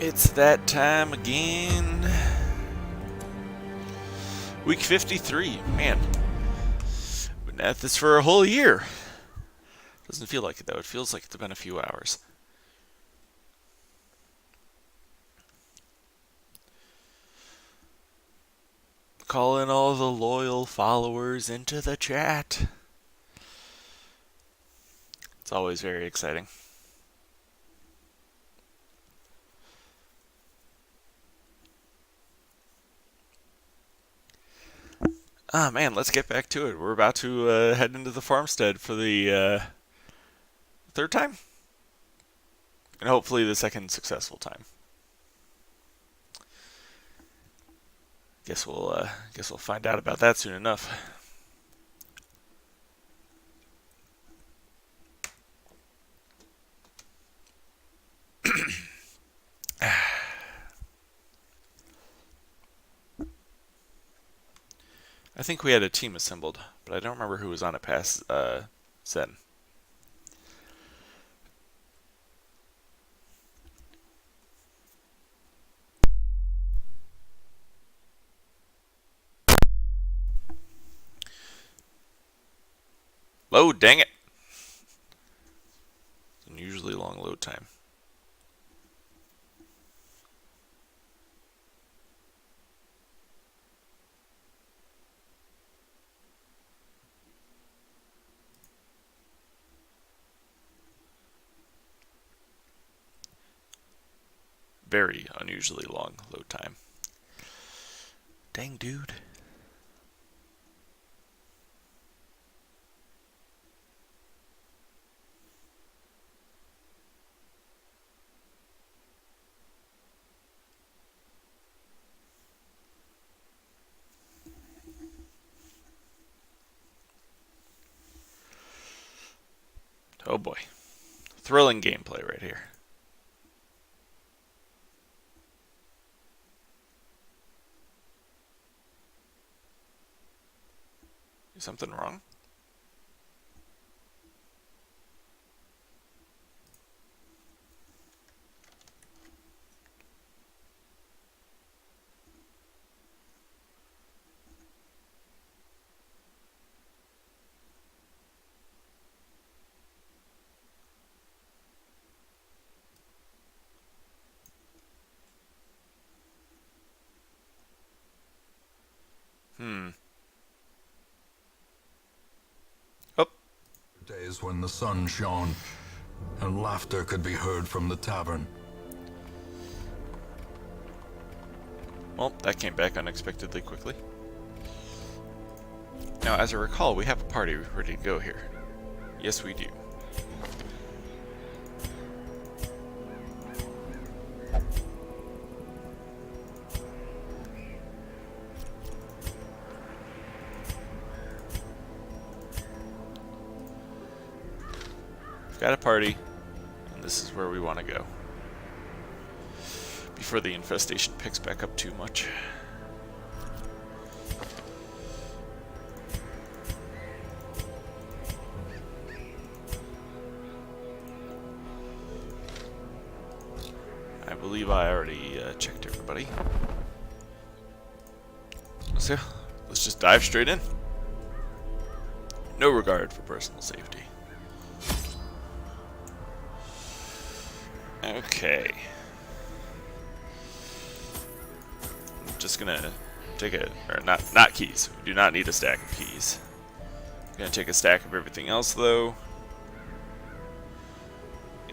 It's that time again. Week 53. Man, been at this for a whole year. Doesn't feel like it though. It feels like it's been a few hours. Calling all the loyal followers into the chat. It's always very exciting. Ah, man, let's get back to it. We're about to head into the farmstead for the third time, and hopefully the second successful time. Guess we'll find out about that soon enough. I think we had a team assembled, but I don't remember who was on it past Zen. Load, dang it! Unusually long load time. Very unusually long load time. Dang, dude. Oh boy. Thrilling gameplay right here. Is something wrong? Hmm. Oh, Days when the sun shone and laughter could be heard from the tavern. well, that came back unexpectedly quickly. Now, as I recall, we have a party ready to go here. Yes, we do. We've got a party, and this is where we want to go. Before the infestation picks back up too much. I believe I already checked everybody. So, let's just dive straight in. No regard for personal safety. Okay. I'm just gonna take or not keys. We do not need a stack of keys. I'm gonna take a stack of everything else though.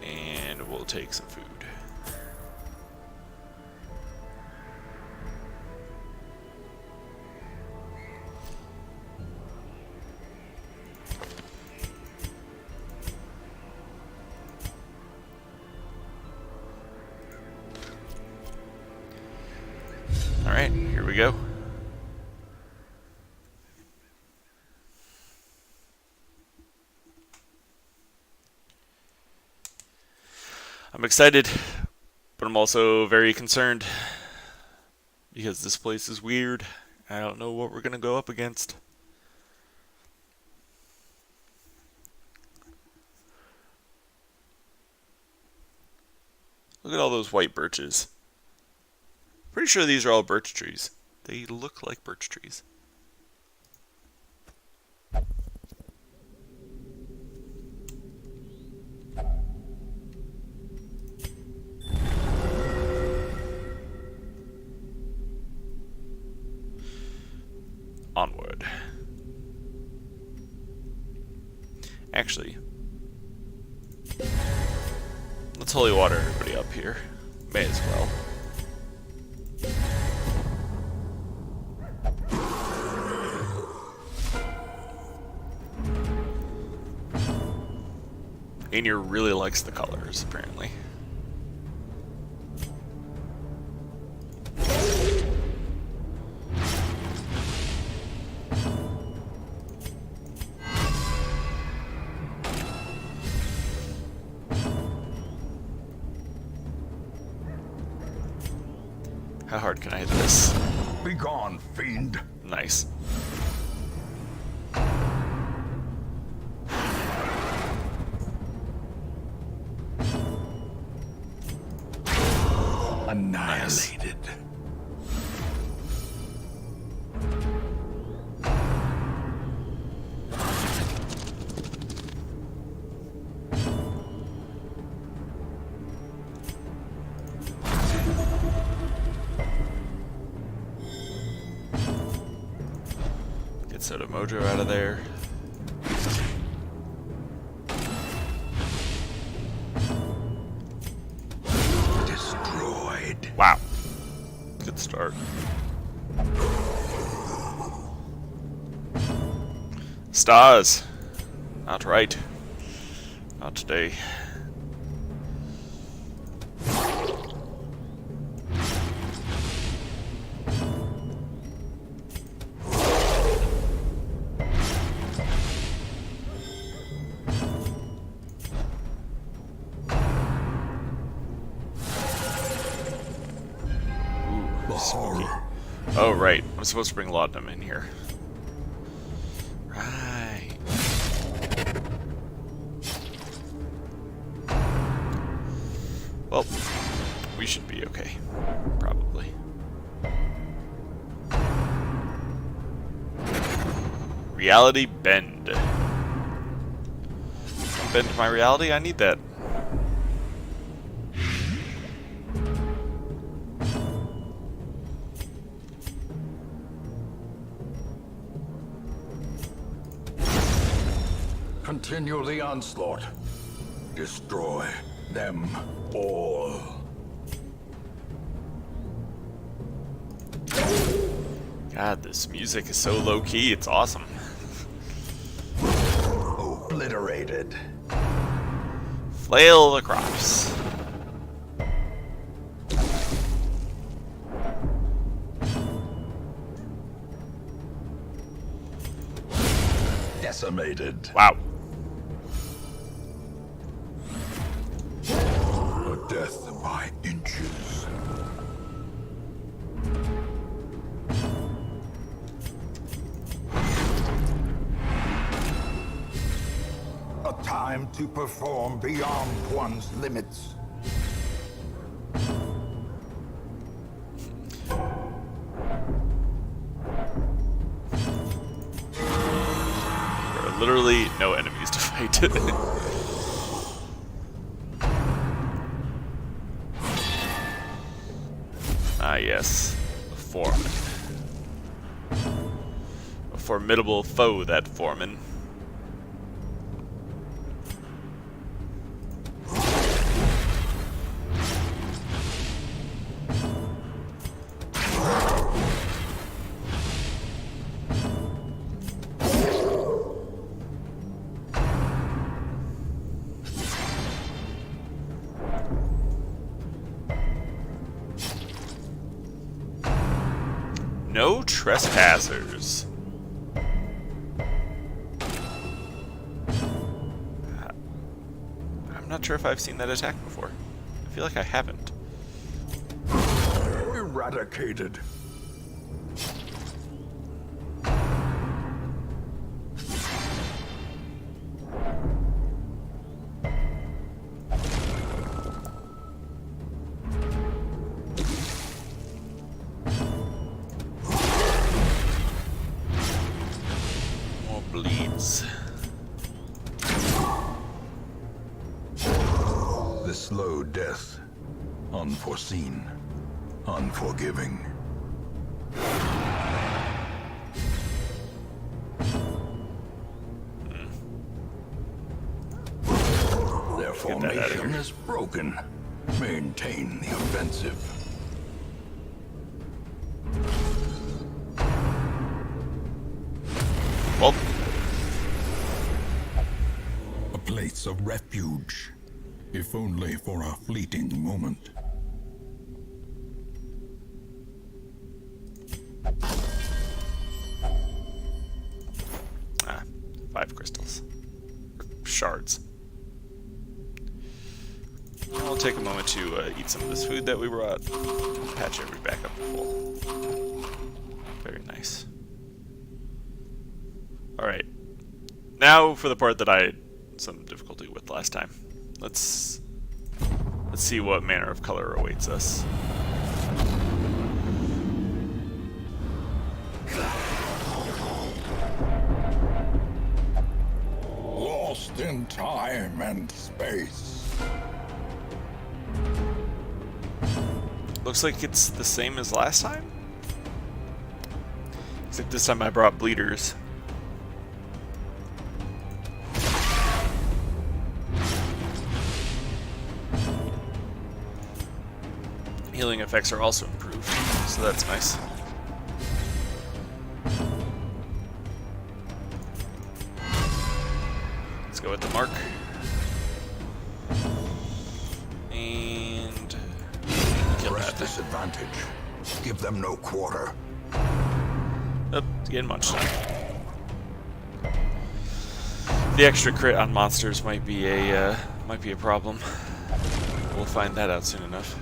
And we'll take some food. Alright, here we go. I'm excited, but I'm also very concerned because this place is weird. I don't know what we're gonna go up against. Look at all those white birches. pretty sure these are all birch trees. They look like birch trees. Onward. Actually, let's holy water everybody up here. May as well. Aenir really likes the colors, apparently. How hard can I hit this? Begone, fiend. Nice. Annihilated. Get Soda Mojo out of there. Destroyed. Wow. Good start. Stars. Not right. Not today. Oh, right. I'm supposed to bring Laudanum in here. Right. Well, we should be okay. Probably. Reality bend. Don't bend my reality, I need that. Continue the onslaught. Destroy them all. God, this music is so low-key, it's awesome. Obliterated. Flail the crops. Decimated. Wow. A death by inches. A time to perform beyond one's limits. There are literally no enemies to fight. Ah, yes. A foreman. A formidable foe, that foreman. No trespassers. I'm not sure if I've seen that attack before. I feel like I haven't. Eradicated. bleeds. The slow death. Unforeseen. Unforgiving. Their formation is broken. Maintain the offensive. Well, A place of refuge. If only for a fleeting moment. ah, 5 crystals. Shards. I'll take a moment to eat some of this food that we brought. Patch every back up to full. Very nice. Alright. Now for the part that I had some difficulty with last time. Let's see what manner of color awaits us. Lost in time and space. Looks like it's the same as last time. Except this time I brought bleeders. Healing effects are also improved, so that's nice. Let's go with the mark. And kill Press that thing. disadvantage. Give them no quarter. Oh, it's getting munched on. The extra crit on monsters might be a problem. We'll find that out soon enough.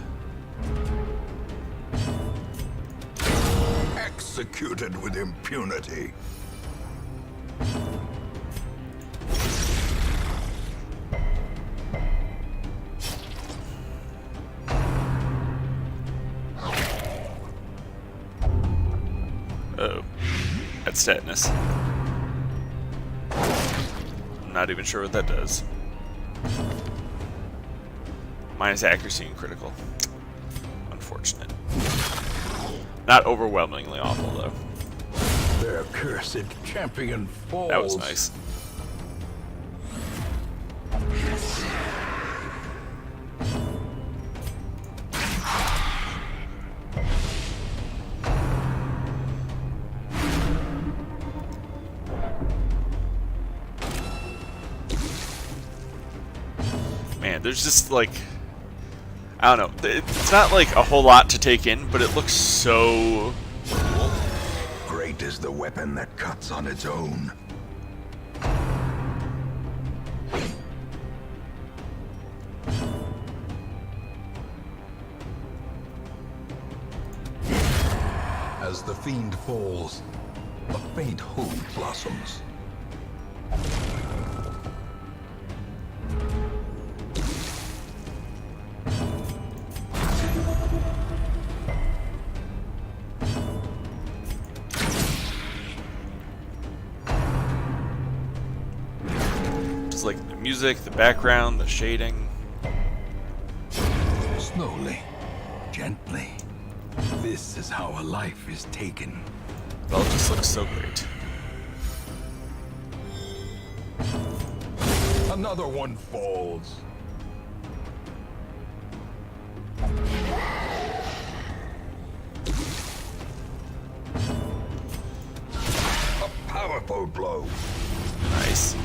Executed with impunity. Oh, that's tetanus. I'm not even sure what that does. Minus accuracy and critical. Unfortunate. Not overwhelmingly awful, though. Their cursed champion falls. That was nice. Man, there's just like, I don't know. It's not like a whole lot to take in, but it looks so cool. Great is the weapon that cuts on its own. As the fiend falls, a faint hope blossoms. Just like the music, the background, the shading. Slowly, gently. This is how a life is taken. Well, it just looks so great. Another one falls. A powerful blow. Nice.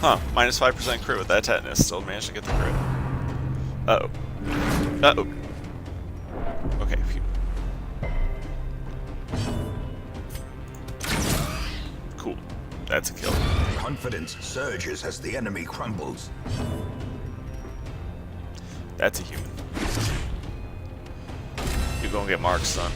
Huh, minus 5% crit with that tetanus. Still managed to get the crit. Uh-oh. Uh-oh. Okay, phew. Cool. That's a kill. Confidence surges as the enemy crumbles. That's a human. You gonna get marked, son.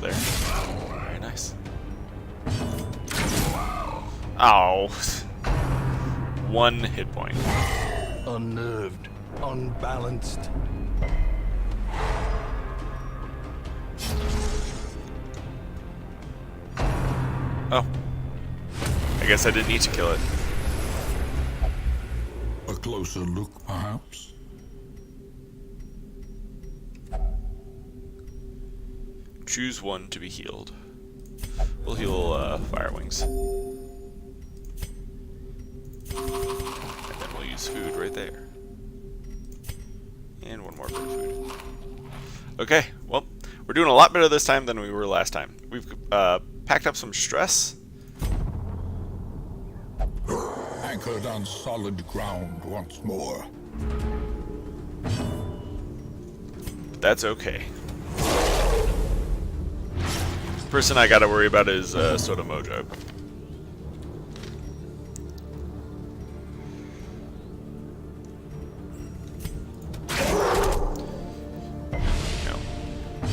there. Very nice. Oh. 1 hit point. Unnerved, unbalanced. Oh. I guess I didn't need to kill it. A closer look, perhaps? Choose 1 to be healed. We'll heal Fire Wings. And then we'll use food right there. And 1 more bit of food. Okay, well, we're doing a lot better this time than we were last time. We've packed up some stress. Anchored on solid ground once more. But that's okay. The person I gotta worry about is Soda Mojo.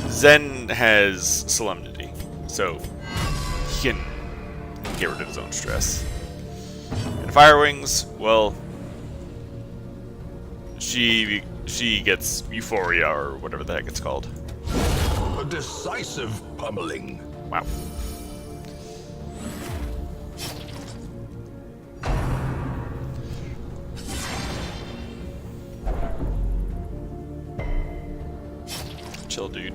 Zen has Solemnity, so he can get rid of his own stress. And Fire Wings, well, she gets Euphoria or whatever the heck it's called. A decisive pummeling. Wow. Chill, dude.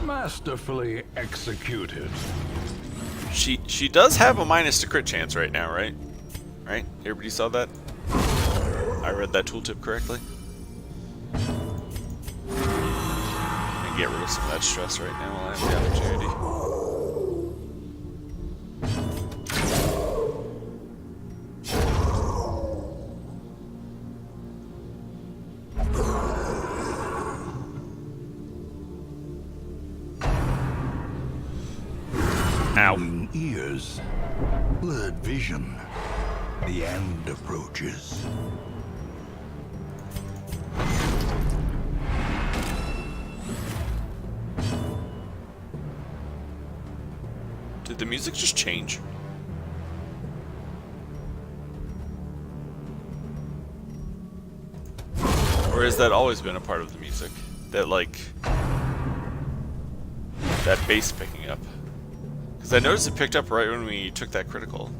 Masterfully executed. She does have a -to crit chance right now, right? Right? Everybody saw that? I read that tooltip correctly. And get rid of some of that stress right now while I have the opportunity. Ow. Ringing ears. Blurred vision. The end approaches. Did the music just change? Or has that always been a part of the music? That, like, that bass picking up? Because I noticed it picked up right when we took that critical.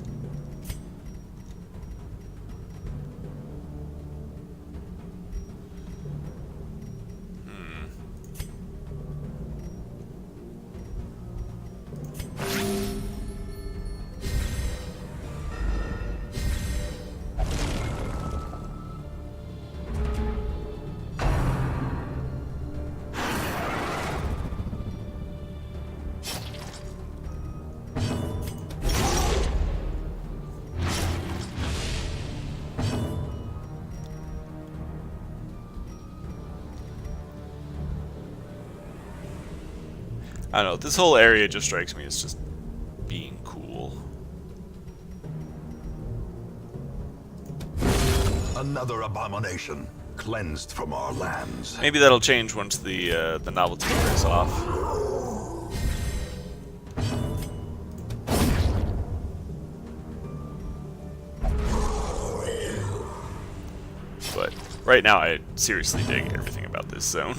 I don't know, this whole area just strikes me as just being cool. Another abomination cleansed from our lands. Maybe that'll change once the novelty wears off. But right now I seriously dig everything about this zone.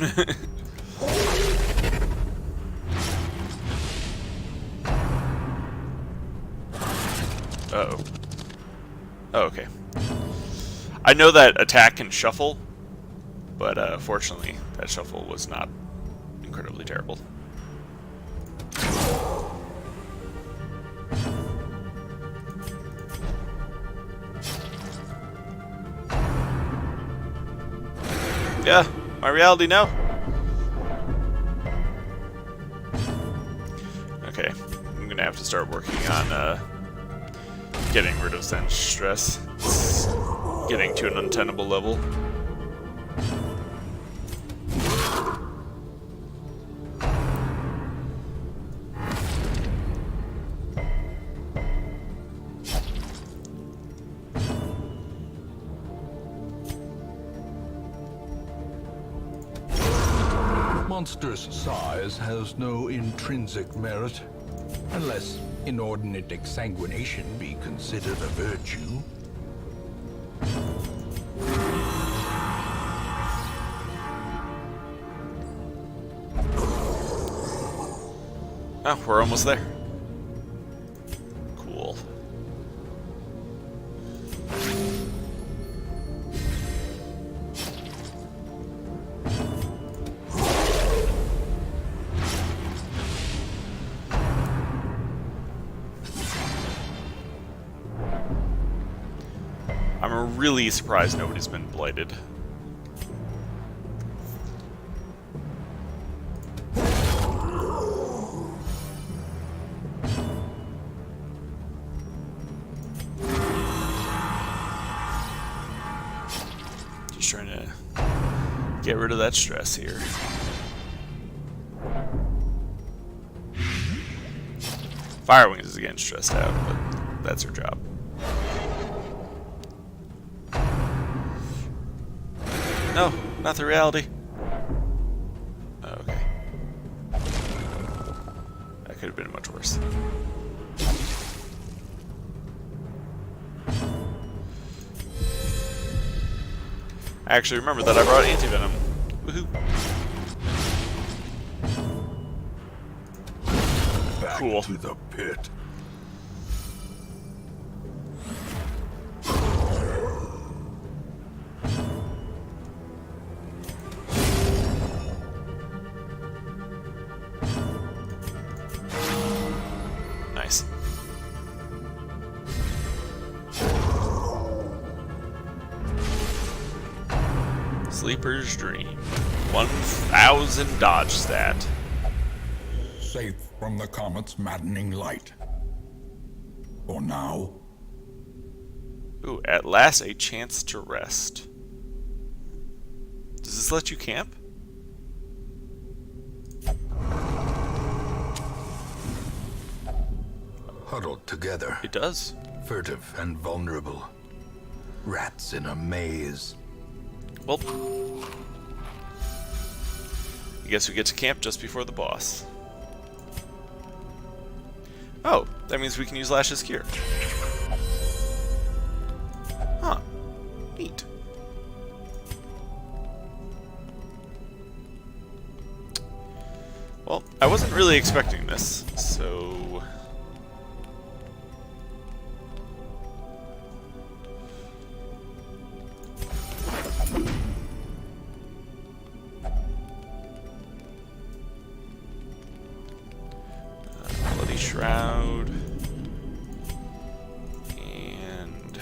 Uh-oh. Oh, okay. I know that attack can shuffle, but fortunately, that shuffle was not incredibly terrible. Yeah, my reality now. Okay, I'm gonna have to start working on getting rid of Zen's stress. It's getting to an untenable level. monstrous size has no intrinsic merit, unless inordinate exsanguination be considered a virtue. Oh, we're almost there. Cool. I'm really surprised nobody's been blighted. Just trying to get rid of that stress here. Firewings is getting stressed out, but that's her job. No, not the reality. Oh, okay. That could have been much worse. I actually remember that I brought anti-venom. Woohoo. Back Cool. to the pit. Nice. Sleeper's Dream. 1,000 dodge stat. Safe from the comet's maddening light. For now. Ooh, at last a chance to rest. Does this let you camp? Huddled together, It does. furtive and vulnerable. Rats in a maze. Well, I guess we get to camp just before the boss. Oh, that means we can use Lash's gear. Huh. Neat. Well, I wasn't really expecting this, so... Bloody Shroud. And...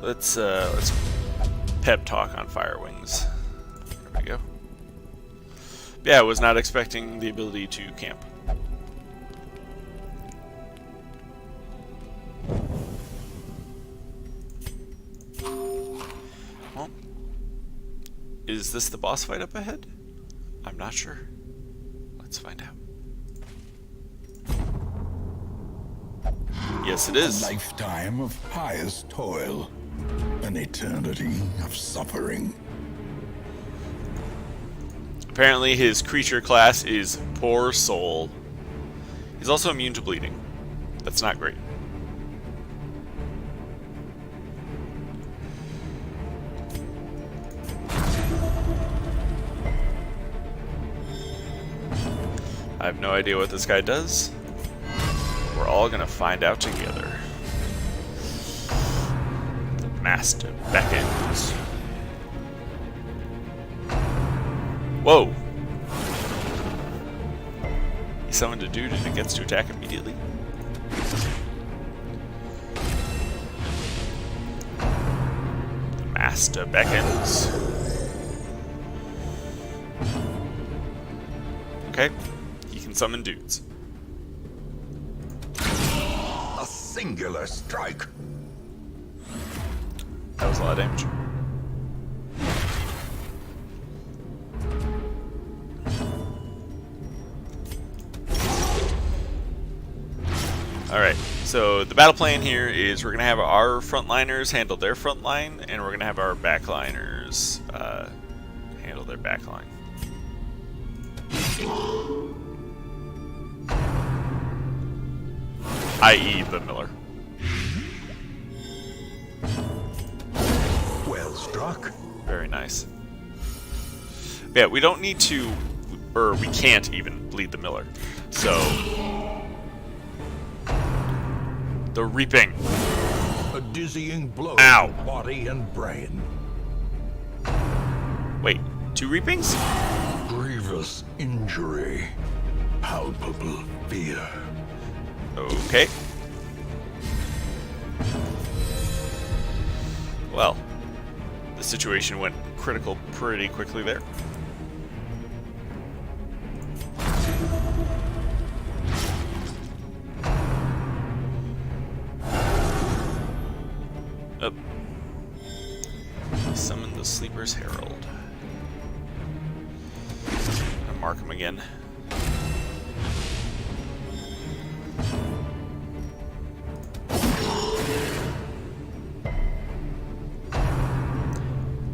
Let's pep talk on Firewings. There we go. Yeah, I was not expecting the ability to camp. Well, is this the boss fight up ahead? I'm not sure. Let's find out. Yes, it A is. lifetime of pious toil. An eternity of suffering. Apparently his creature class is Poor Soul. He's also immune to bleeding. That's not great. I have no idea what this guy does. We're all gonna find out together. The Master beckons. Whoa! He summoned a dude and it gets to attack immediately. The Master beckons. Okay, he can summon dudes. A singular strike. That was a lot of damage. Alright, so the battle plan here is we're going to have our frontliners handle their front line, and we're going to have our backliners handle their backline. I.e. the Miller. Well struck. Very nice. Yeah, we don't need to, or we can't even bleed the Miller. So, the reaping. A dizzying blow Ow. to body and brain. Wait, 2 reapings? Grievous injury. Palpable fear. Okay. Well, the situation went critical pretty quickly there. Up. Summon the Sleeper's Herald. I'll mark him again.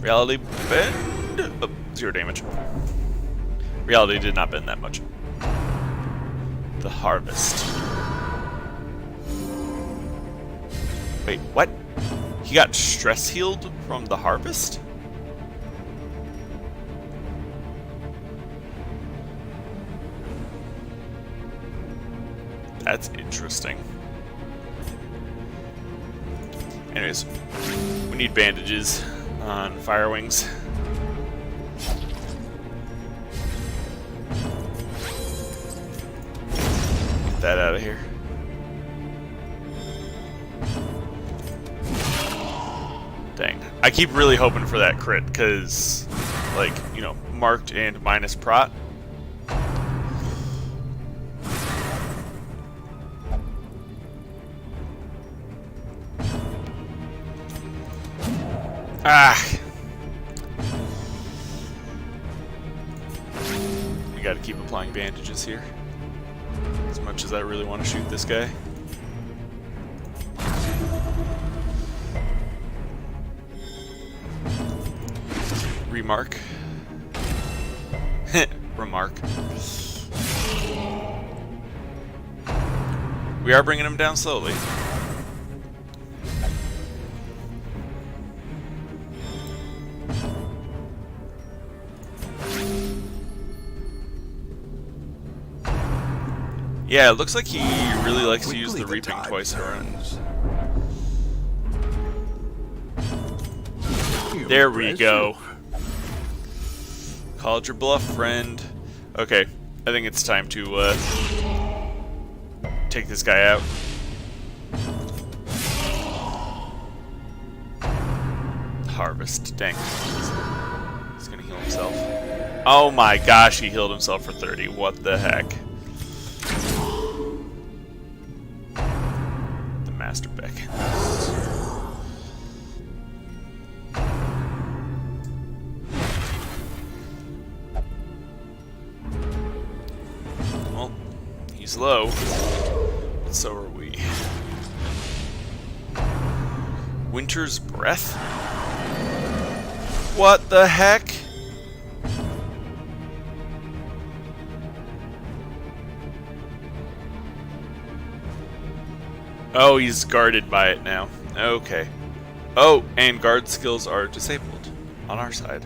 Reality bend? Oh, 0 damage. Reality did not bend that much. The Harvest. Wait, what? He got stress healed from the Harvest? That's interesting. Anyways, we need bandages on Firewings. Get that out of here. Dang. I keep really hoping for that crit, because, like, you know, marked and minus prot. Ah! We gotta keep applying bandages here. As much as I really want to shoot this guy. Remark. Remark. We are bringing him down slowly. Yeah, it looks like he really likes to use the reaping twice in a row. There we go. Called your bluff, friend. Okay, I think it's time to take this guy out. Harvest, dang. He's gonna heal himself. Oh my gosh, he healed himself for 30. What the heck? The Master beckons. Well, he's low, but so are we. Winter's Breath? What the heck? Oh, he's guarded by it now. Okay. Oh, and guard skills are disabled on our side.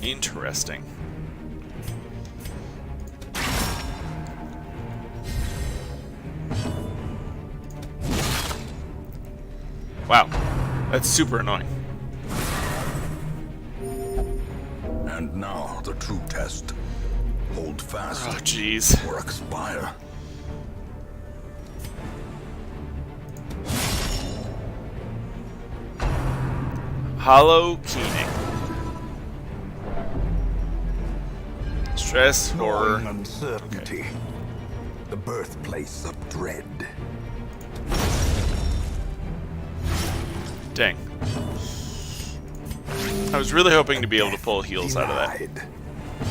Interesting. Wow. That's super annoying. And now the true test. Hold fast. Oh, jeez. Or expire. Hollow Keening. Stress, horror. Gnawing uncertainty. Okay. The birthplace of dread. Dang. I was really hoping to be able to pull heals out of that. Denied.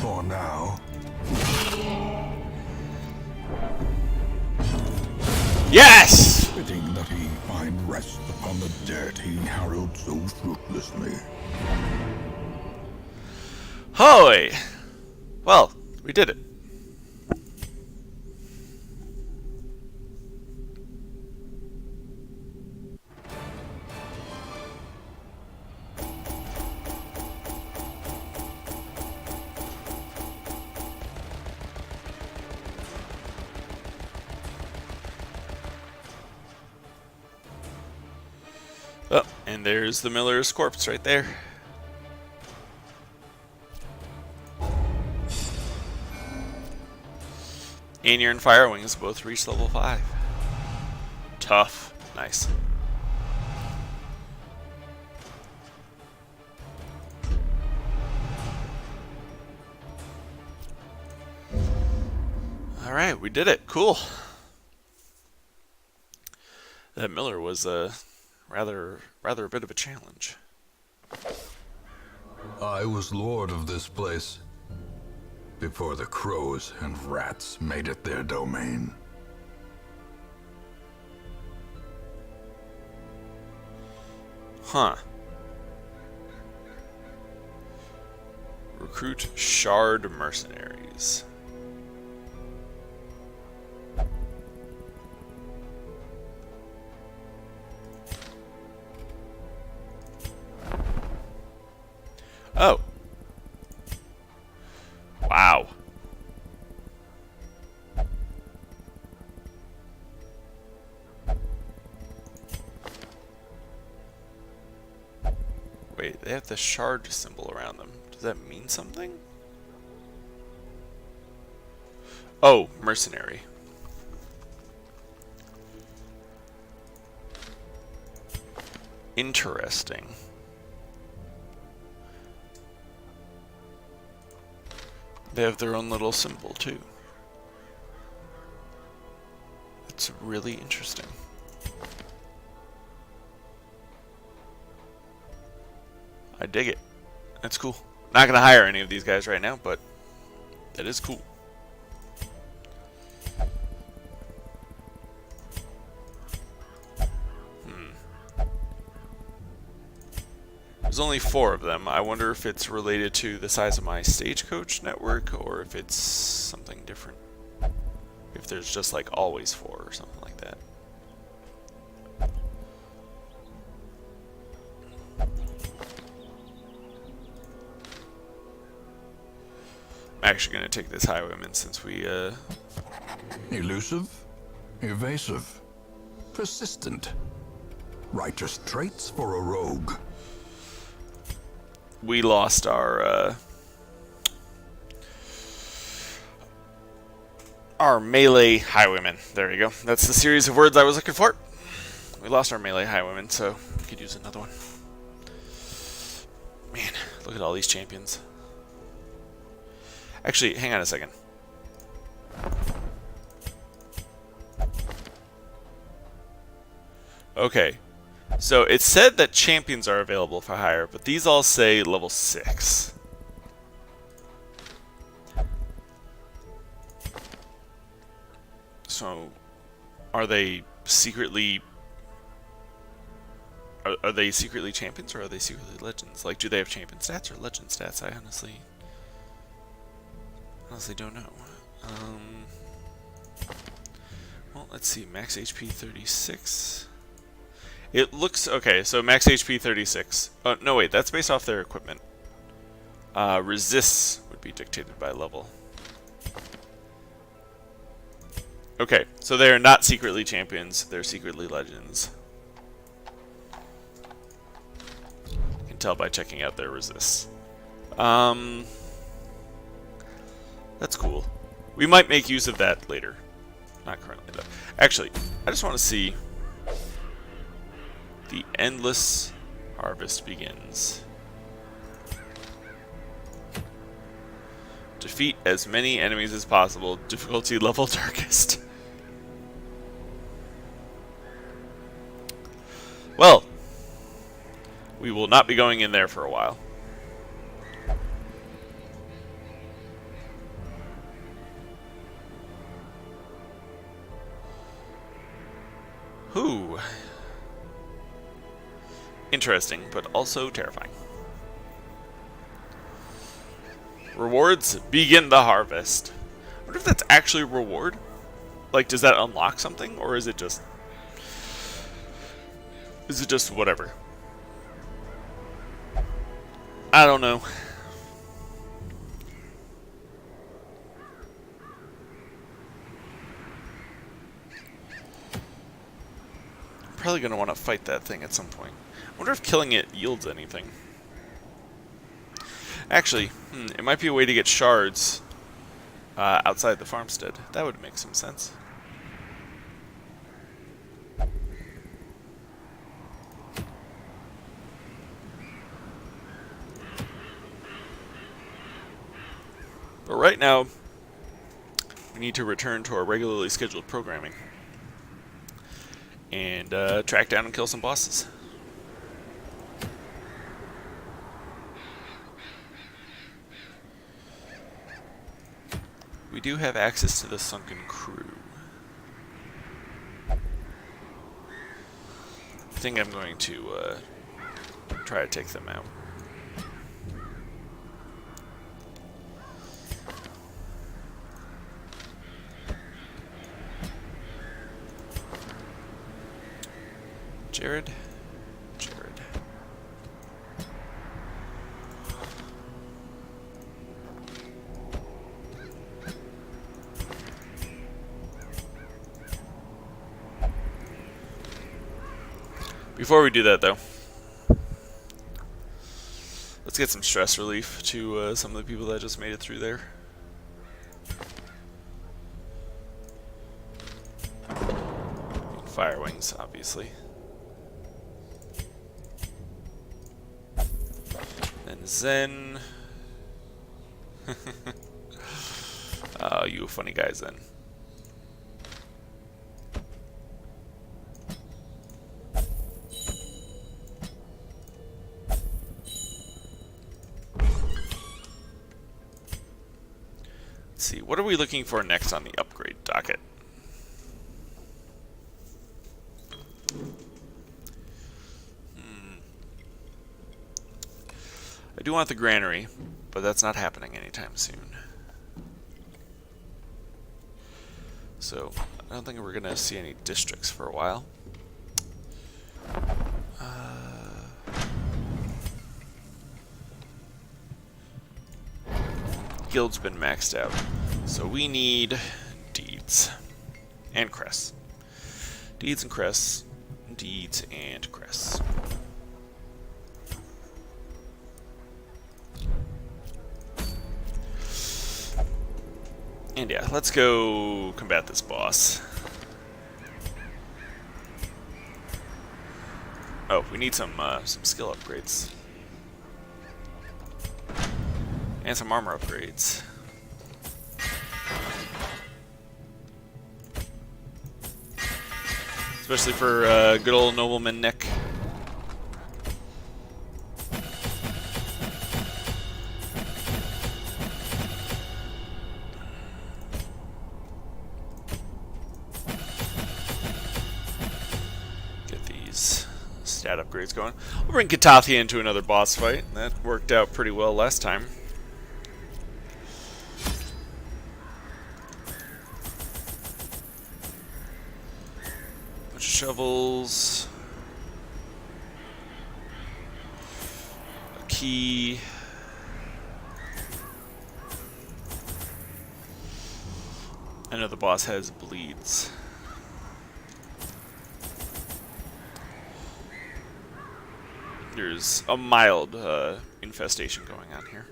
For now. Yes! Fitting that he find rest upon the dirt he harrowed so fruitlessly. Hoy! Well, we did it. Oh, and there's the Miller's corpse right there. Aenir and Firewings both reached level 5. Tough. Nice. Alright, we did it. Cool. That Miller was rather a bit of a challenge. I was lord of this place before the crows and rats made it their domain. Huh. Recruit Shard Mercenaries. Oh. Wow. Wait, they have the shard symbol around them. Does that mean something? Oh, mercenary. Interesting. They have their own little symbol too. It's really interesting. I dig it. That's cool. Not gonna hire any of these guys right now, but that is cool. There's only 4 of them. I wonder if it's related to the size of my stagecoach network or if it's something different. If there's just like always 4 or something like that. I'm actually going to take this highwayman since we Elusive, evasive, persistent. Righteous traits for a rogue. lost our melee highwayman. There you go. That's the series of words I was looking for. We lost our melee highwayman, so we could use another one. Man, look at all these champions. Actually, hang on a second. Okay. So it said that champions are available for hire, but these all say level 6. So are they secretly are they secretly champions or are they secretly legends? Like, do they have champion stats or legend stats? I honestly don't know. Well, let's see. Max HP 36. It looks okay. So max HP 36. Oh no, wait. That's based off their equipment. Resists would be dictated by level. Okay, so they are not secretly champions. They're secretly legends. You can tell by checking out their resists. That's cool. We might make use of that later. Not currently, though. Actually, I just want to see... The endless harvest begins. Defeat as many enemies as possible. Difficulty level darkest. Well, we will not be going in there for a while. Ooh. Interesting, but also terrifying. Rewards, begin the harvest. I wonder if that's actually a reward. Like, does that unlock something, or is it just whatever? I don't know. I'm probably gonna want to fight that thing at some point. I wonder if killing it yields anything. Actually, it might be a way to get shards outside the farmstead. That would make some sense. But right now, we need to return to our regularly scheduled programming and track down and kill some bosses. We do have access to the sunken crew. I think I'm going to try to take them out. Jared? Jared. Before we do that, though, let's get some stress relief to some of the people that just made it through there. Fire wings, obviously. And Zen. You funny guy, Zen. Let's see, what are we looking for next on the upgrade docket? I do want the granary, but that's not happening anytime soon. So, I don't think we're going to see any districts for a while. Guild's been maxed out, so we need deeds and crests. Deeds and crests. Deeds and crests. And yeah, let's go combat this boss. Oh, we need some skill upgrades. And some armor upgrades. Especially for good old Nobleman Nick. Get these stat upgrades going. We'll bring Katathia into another boss fight. That worked out pretty well last time. Shovels, a key, I know the boss has bleeds. There's a mild infestation going on here.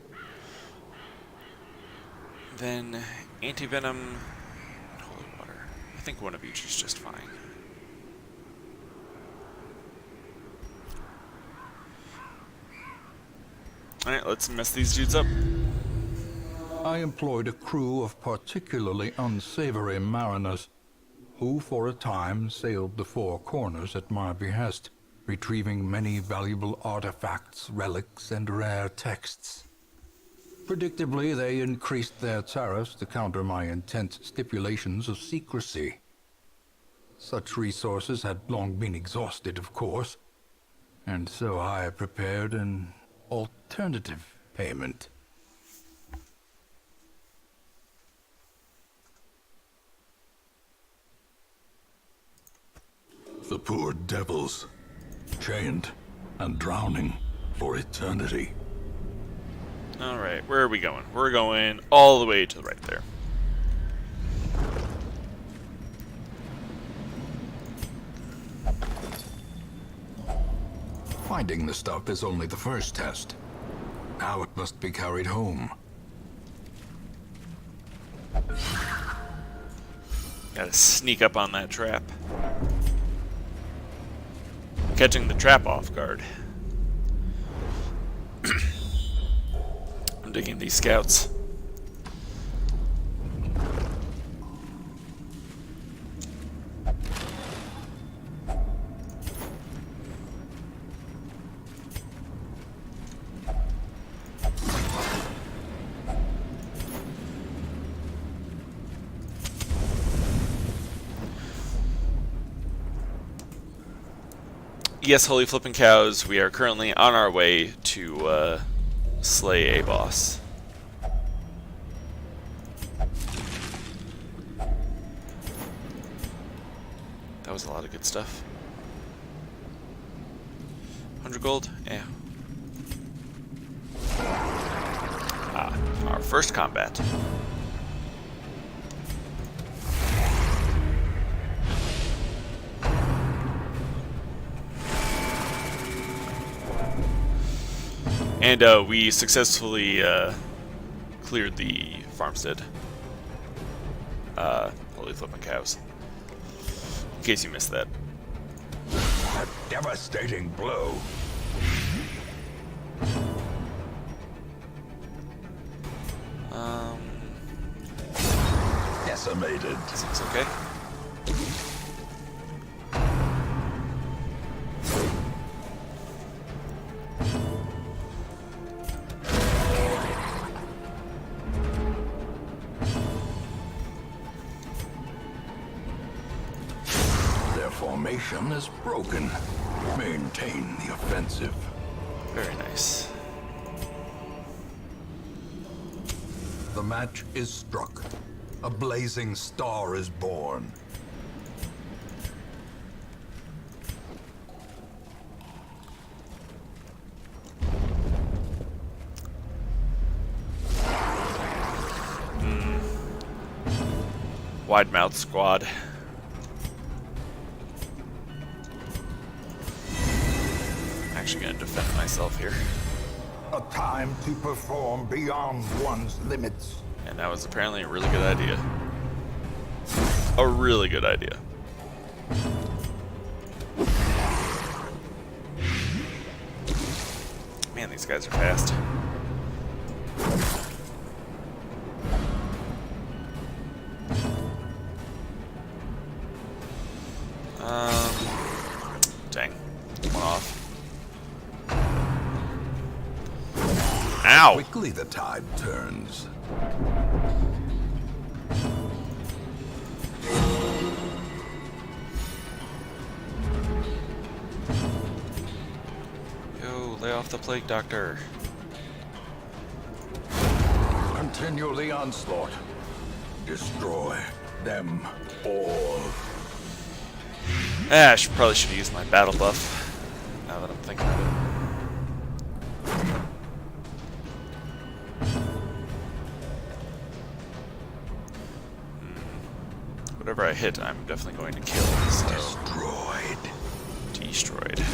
Then anti-venom and holy water. I think one of each is just fine. Alright, let's mess these dudes up. I employed a crew of particularly unsavory mariners, who for a time sailed the four corners at my behest, retrieving many valuable artifacts, relics, and rare texts. Predictably, they increased their tariffs to counter my intense stipulations of secrecy. Such resources had long been exhausted, of course, and so I prepared an alternative payment. The poor devils, chained and drowning for eternity. Alright, where are we going? We're going all the way to the right there. Finding the stuff is only the first test. Now it must be carried home. Gotta sneak up on that trap. Catching the trap off guard. I'm digging these scouts. Yes, holy flippin' cows, we are currently on our way to slay a boss. That was a lot of good stuff. 100 gold? Yeah. Ah, our first combat. And we successfully cleared the farmstead. Holy flippin' cows. In case you missed that. A devastating blow. Decimated. Seems okay. Their formation is broken. Maintain the offensive. Very nice. The match is struck. A blazing star is born. Wide mouth squad. I'm actually gonna defend myself here. A time to perform beyond one's limits. And that was apparently a really good idea. A really good idea. Man, these guys are fast. Dang. One off. Ow! Quickly the tide turns. Yo, lay off the plague doctor. Continue the onslaught. Destroy them all. Ah, probably should have used my battle buff. Now that I'm thinking of it. Whatever I hit, I'm definitely going to kill. So. Destroyed. Destroyed.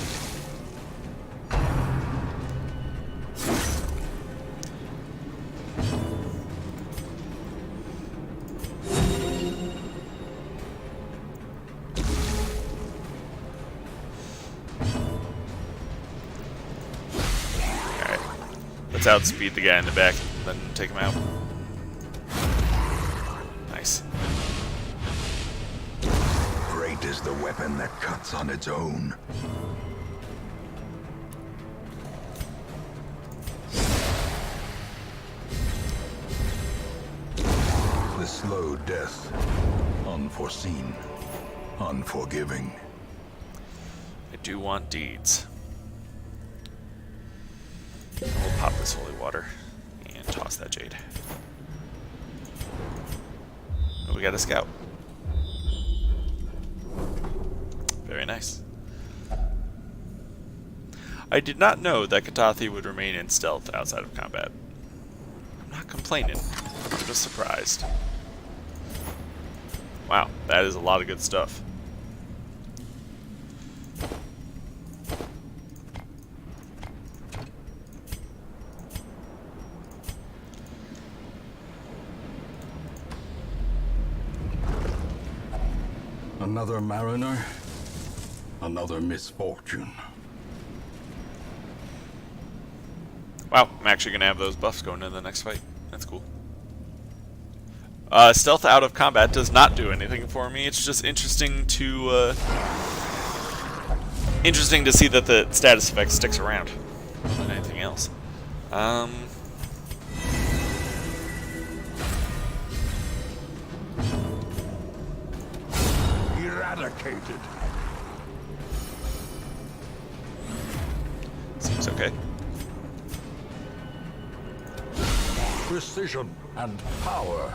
Alright. Let's outspeed the guy in the back and then take him out. Nice. Great is the weapon that cuts on its own. The slow death, unforeseen. unforgiving. I do want deeds. We'll pop this holy water and toss that jade. Oh, we got a scout. Very nice. I did not know that Katathi would remain in stealth outside of combat. I'm not complaining. I'm just surprised. Wow, that is a lot of good stuff. Another mariner, another misfortune. Wow, I'm actually going to have those buffs going into the next fight. That's cool. Stealth out of combat does not do anything for me. It's just interesting to see that the status effect sticks around more than anything else. Eradicated. Seems okay. Precision and power.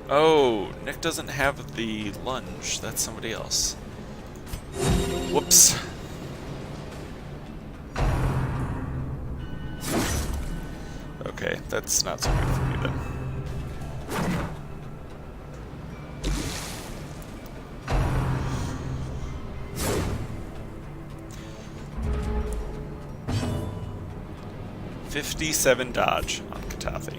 Oh, Nick doesn't have the lunge. That's somebody else. Whoops. Okay, that's not so good for me then. $57 dodge on Katathi.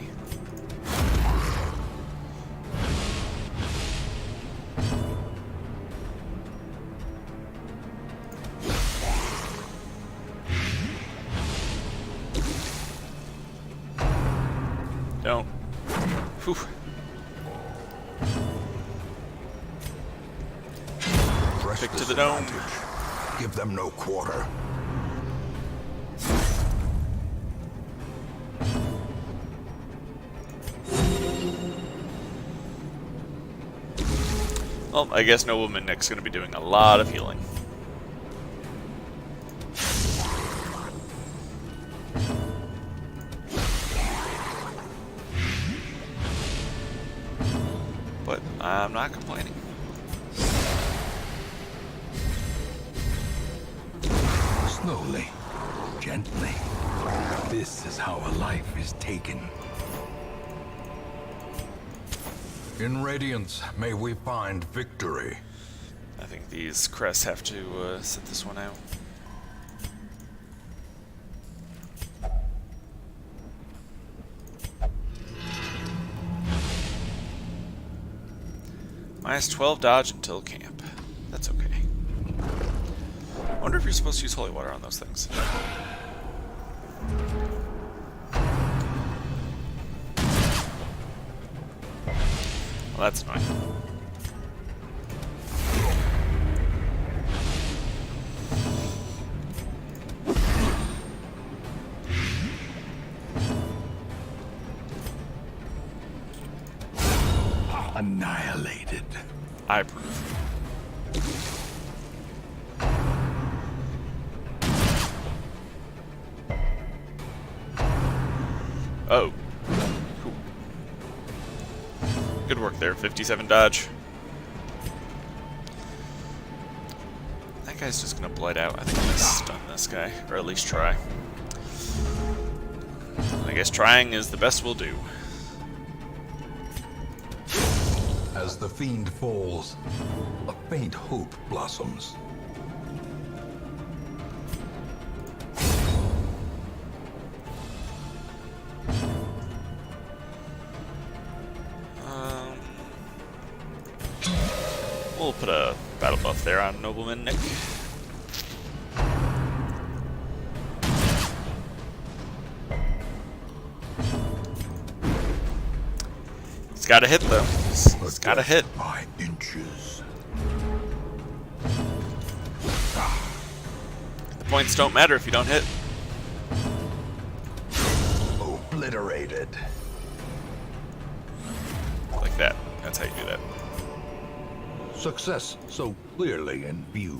Don't. Whew. Press Stick to this the dome. advantage. Give them no quarter. Well, I guess Nobleman Nick's going to be doing a lot of healing. But I'm not complaining. Slowly, gently. This is how a life is taken. In Radiance, may we find victory. I think these crests have to sit this one out. Minus 12 dodge until camp. That's okay. I wonder if you're supposed to use holy water on those things. Well, that's annoying. Annihilated. I approve. Oh. Cool. Good work there, 57 dodge. That guy's just gonna blight out. I think I'm gonna stun this guy, or at least try. I guess trying is the best we'll do. As the fiend falls, a faint hope blossoms. We'll put a battle buff there on Nobleman Nick. He's got to hit though. He's got to hit. By inches. The points don't matter if you don't hit. Obliterated. Like that. That's how you do that. Success so clearly in view.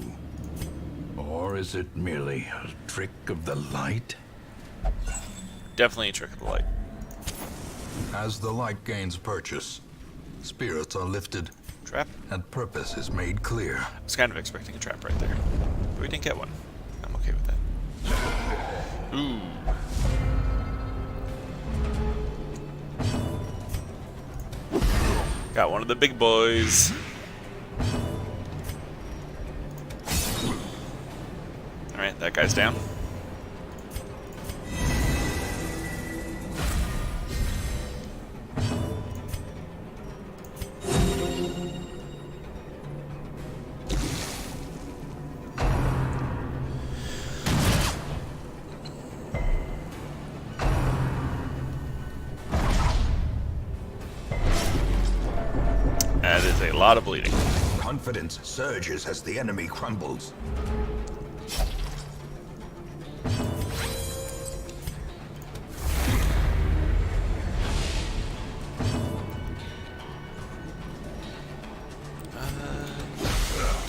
Or is it merely a trick of the light? Definitely a trick of the light. As the light gains purchase, spirits are lifted Trap? and purpose is made clear. I was kind of expecting a trap right there. But we didn't get one. I'm okay with that. Ooh. Got one of the big boys. Alright, that guy's down. That is a lot of bleeding. Confidence surges as the enemy crumbles.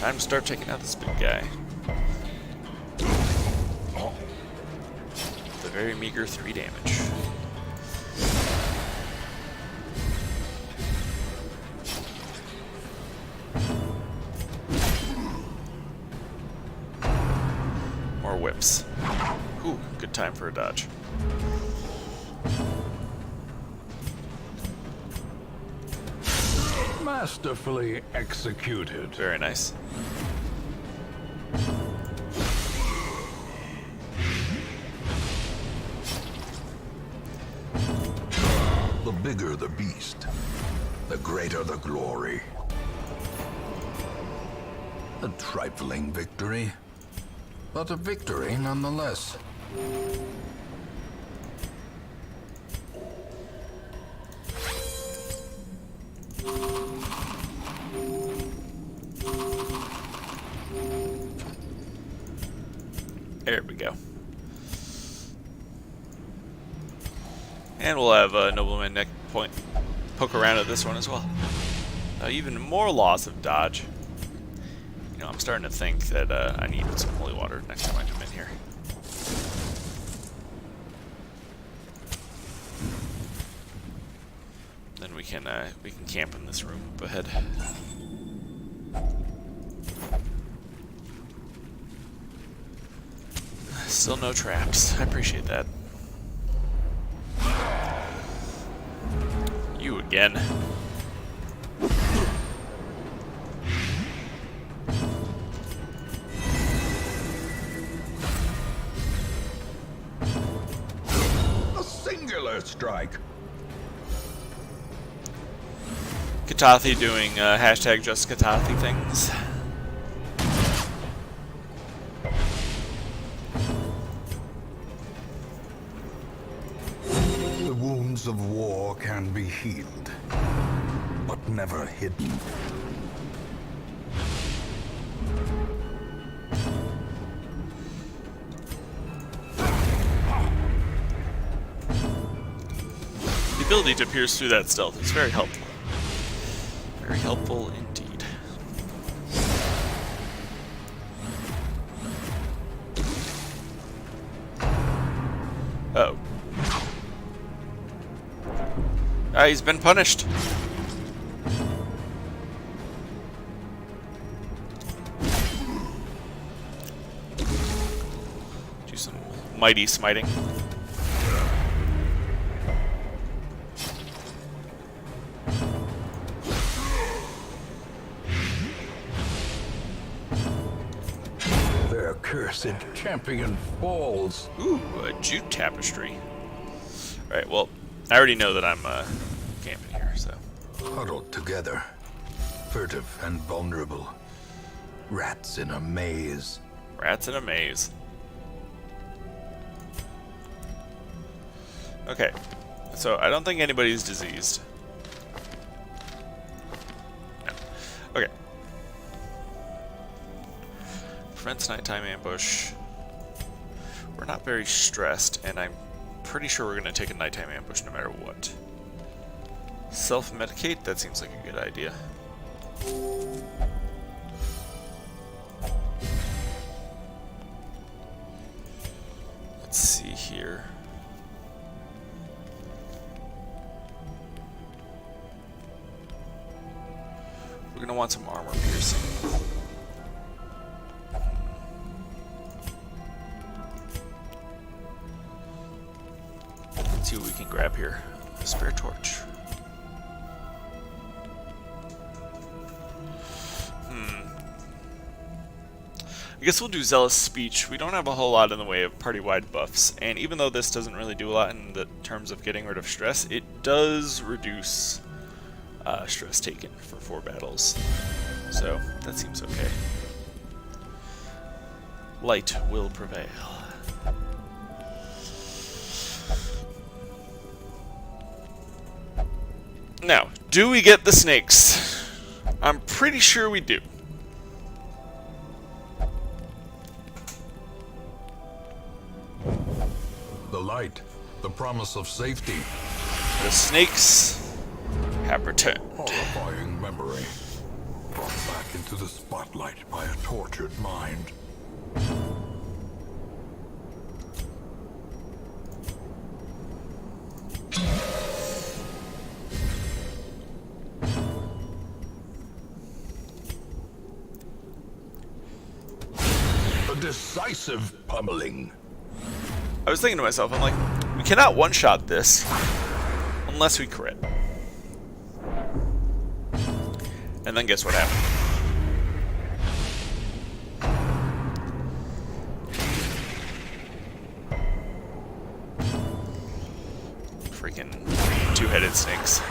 Time to start taking out this big guy. The very meager 3 damage. More whips. Ooh, good time for a dodge. Masterfully executed. Very nice. The bigger the beast, the greater the glory. A trifling victory, but a victory nonetheless. There we go. And we'll have Nobleman Neck point poke around at this one as well. Even more loss of dodge. You know, I'm starting to think that I need some holy water next time I come in here. Then we can camp in this room up ahead. Still no traps. I appreciate that. You again. A singular strike. Katathi doing hashtag just Katathi things. The wounds of war can be healed, but never hidden. The ability to pierce through that stealth is very helpful. Very helpful indeed. Uh-oh. Ah, he's been punished. Do some mighty smiting. Their cursed champion falls. Ooh, a jute tapestry. Alright, well, I already know that I'm camping here, so. Huddled together, furtive and vulnerable. Rats in a maze. Rats in a maze. Okay, so I don't think anybody's diseased. No. Okay. Prevents nighttime ambush. We're not very stressed, and I'm pretty sure we're going to take a nighttime ambush no matter what. Self-medicate? That seems like a good idea. Let's see here. We're gonna want some armor piercing. Let's see what we can grab here. A spare torch. I guess we'll do Zealous Speech. We don't have a whole lot in the way of party-wide buffs, and even though this doesn't really do a lot in the terms of getting rid of stress, it does reduce stress taken for 4 battles. So, that seems okay. Light will prevail. Now, do we get the snakes? I'm pretty sure we do. The light, the promise of safety. The snakes have returned. Horrifying memory. Brought back into the spotlight by a tortured mind. A decisive pummeling. I was thinking to myself, I'm like, we cannot one-shot this unless we crit. And then guess what happened? Freaking two-headed snakes.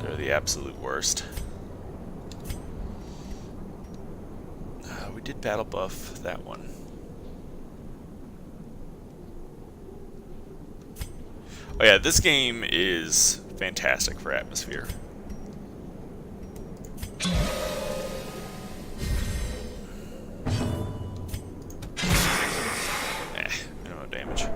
They're the absolute worst. We did battle buff that one. Oh yeah, this game is fantastic for atmosphere. Minimum damage.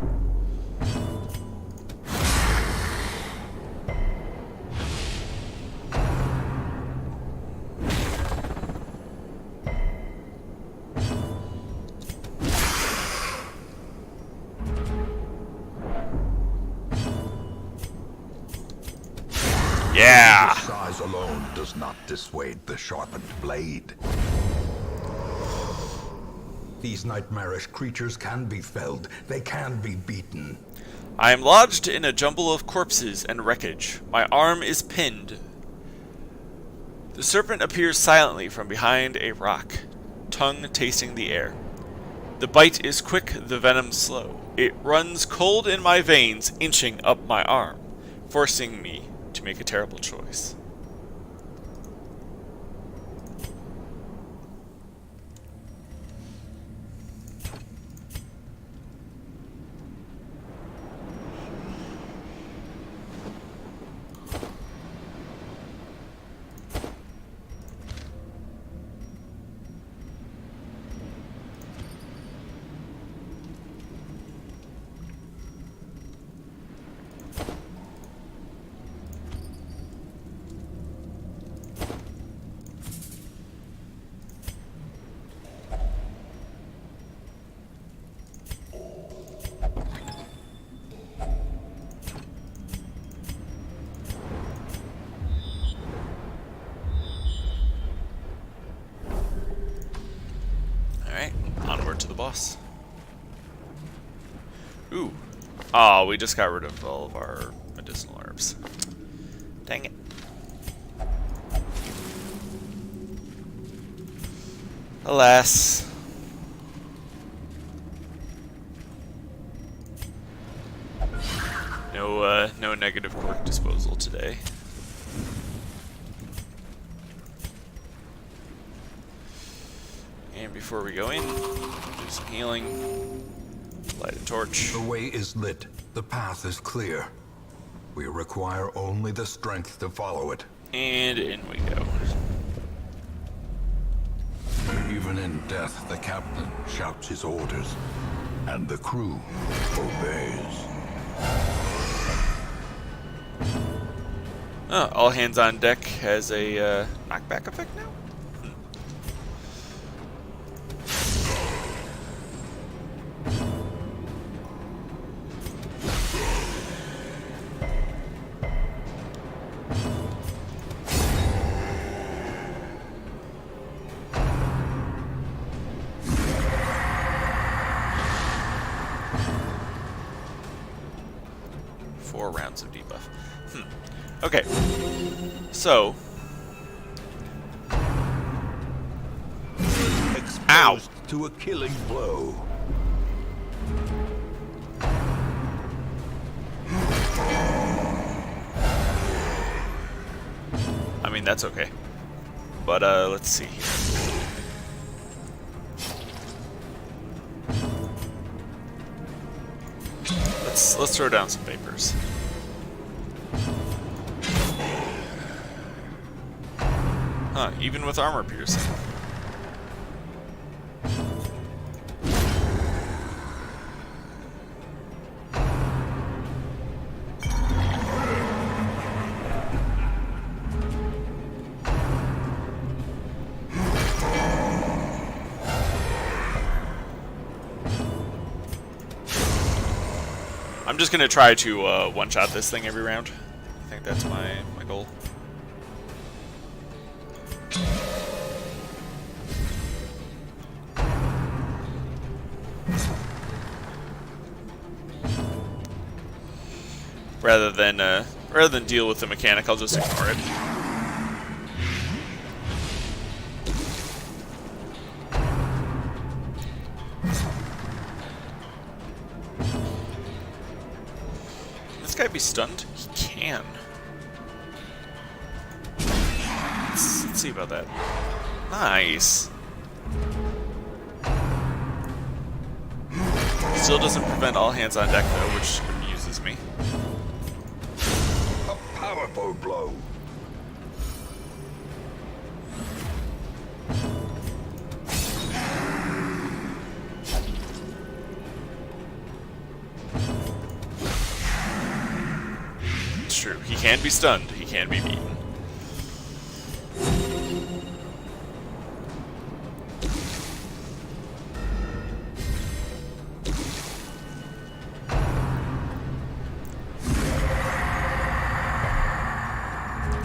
Yeah! Size alone does not dissuade the sharpened blade. These nightmarish creatures can be felled. They can be beaten. I am lodged in a jumble of corpses and wreckage. My arm is pinned. The serpent appears silently from behind a rock, tongue tasting the air. The bite is quick, the venom slow. It runs cold in my veins, inching up my arm, forcing me to make a terrible choice. Onward to the boss. Ooh. Oh, we just got rid of all of our medicinal herbs. Dang it. Alas. No negative quirk disposal today. And before we go in, do some healing. Light a torch. The way is lit. The path is clear. We require only the strength to follow it. And in we go. Even in death, the captain shouts his orders, and the crew obeys. All hands on deck has a knockback effect now? Four rounds of debuff. Okay. So. Ow! Exposed to a killing blow. I mean, that's okay. But, let's see here. Let's throw down some papers. Huh, even with armor piercing. I'm just gonna try to one-shot this thing every round. I think that's my goal. Rather than deal with the mechanic, I'll just ignore it. This guy be stunned? He can. Let's see about that. Nice. Still doesn't prevent all hands on deck though, which amuses me. A powerful blow. It's true. He can be stunned. He can be beaten.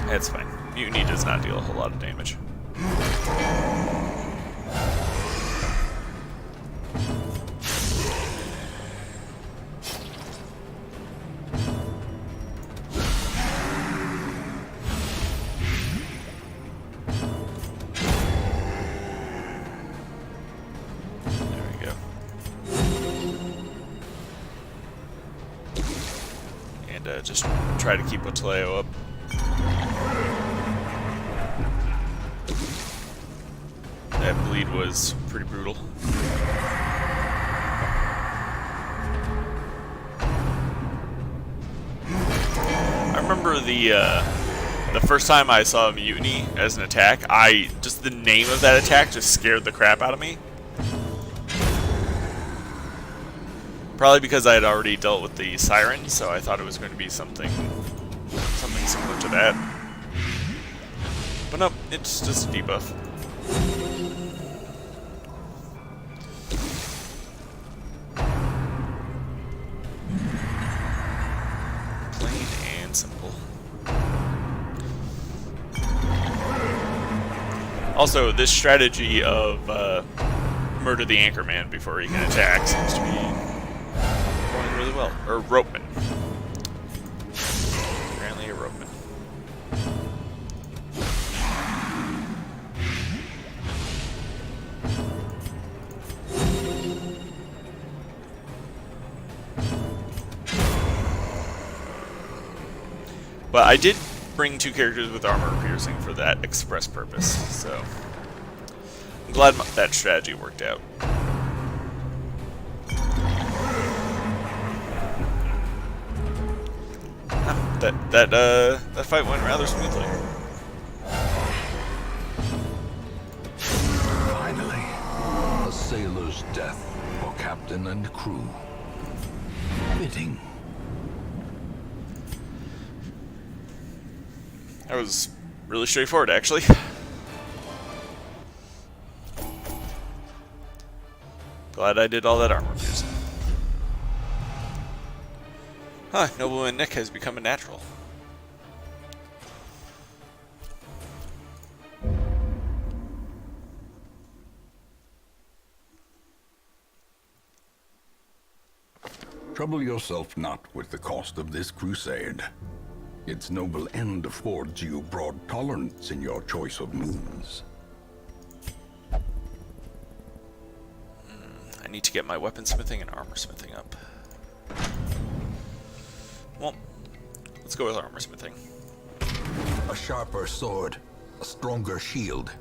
It's fine. Mutiny does not deal a whole lot of damage. There we go. And just try to keep Otileo up. That bleed was pretty brutal. I remember the first time I saw Mutiny as an attack, just the name of that attack just scared the crap out of me. Probably because I had already dealt with the Siren, so I thought it was going to be something similar to that. But no, it's just a debuff. Plain and simple. Also, this strategy of murder the Anchorman before he can attack seems to be going really well. Or Ropeman. Apparently a Ropeman. But I did bring two characters with armor piercing for that express purpose, so I'm glad that strategy worked out. That fight went rather smoothly. Finally. A sailor's death for captain and crew. Fitting. That was really straightforward, actually. Glad I did all that armor piercing. Huh, Nobleman Nick has become a natural. Trouble yourself not with the cost of this crusade. Its noble end affords you broad tolerance in your choice of means. I need to get my weaponsmithing and armorsmithing up. Well, let's go with armorsmithing. A sharper sword, a stronger shield,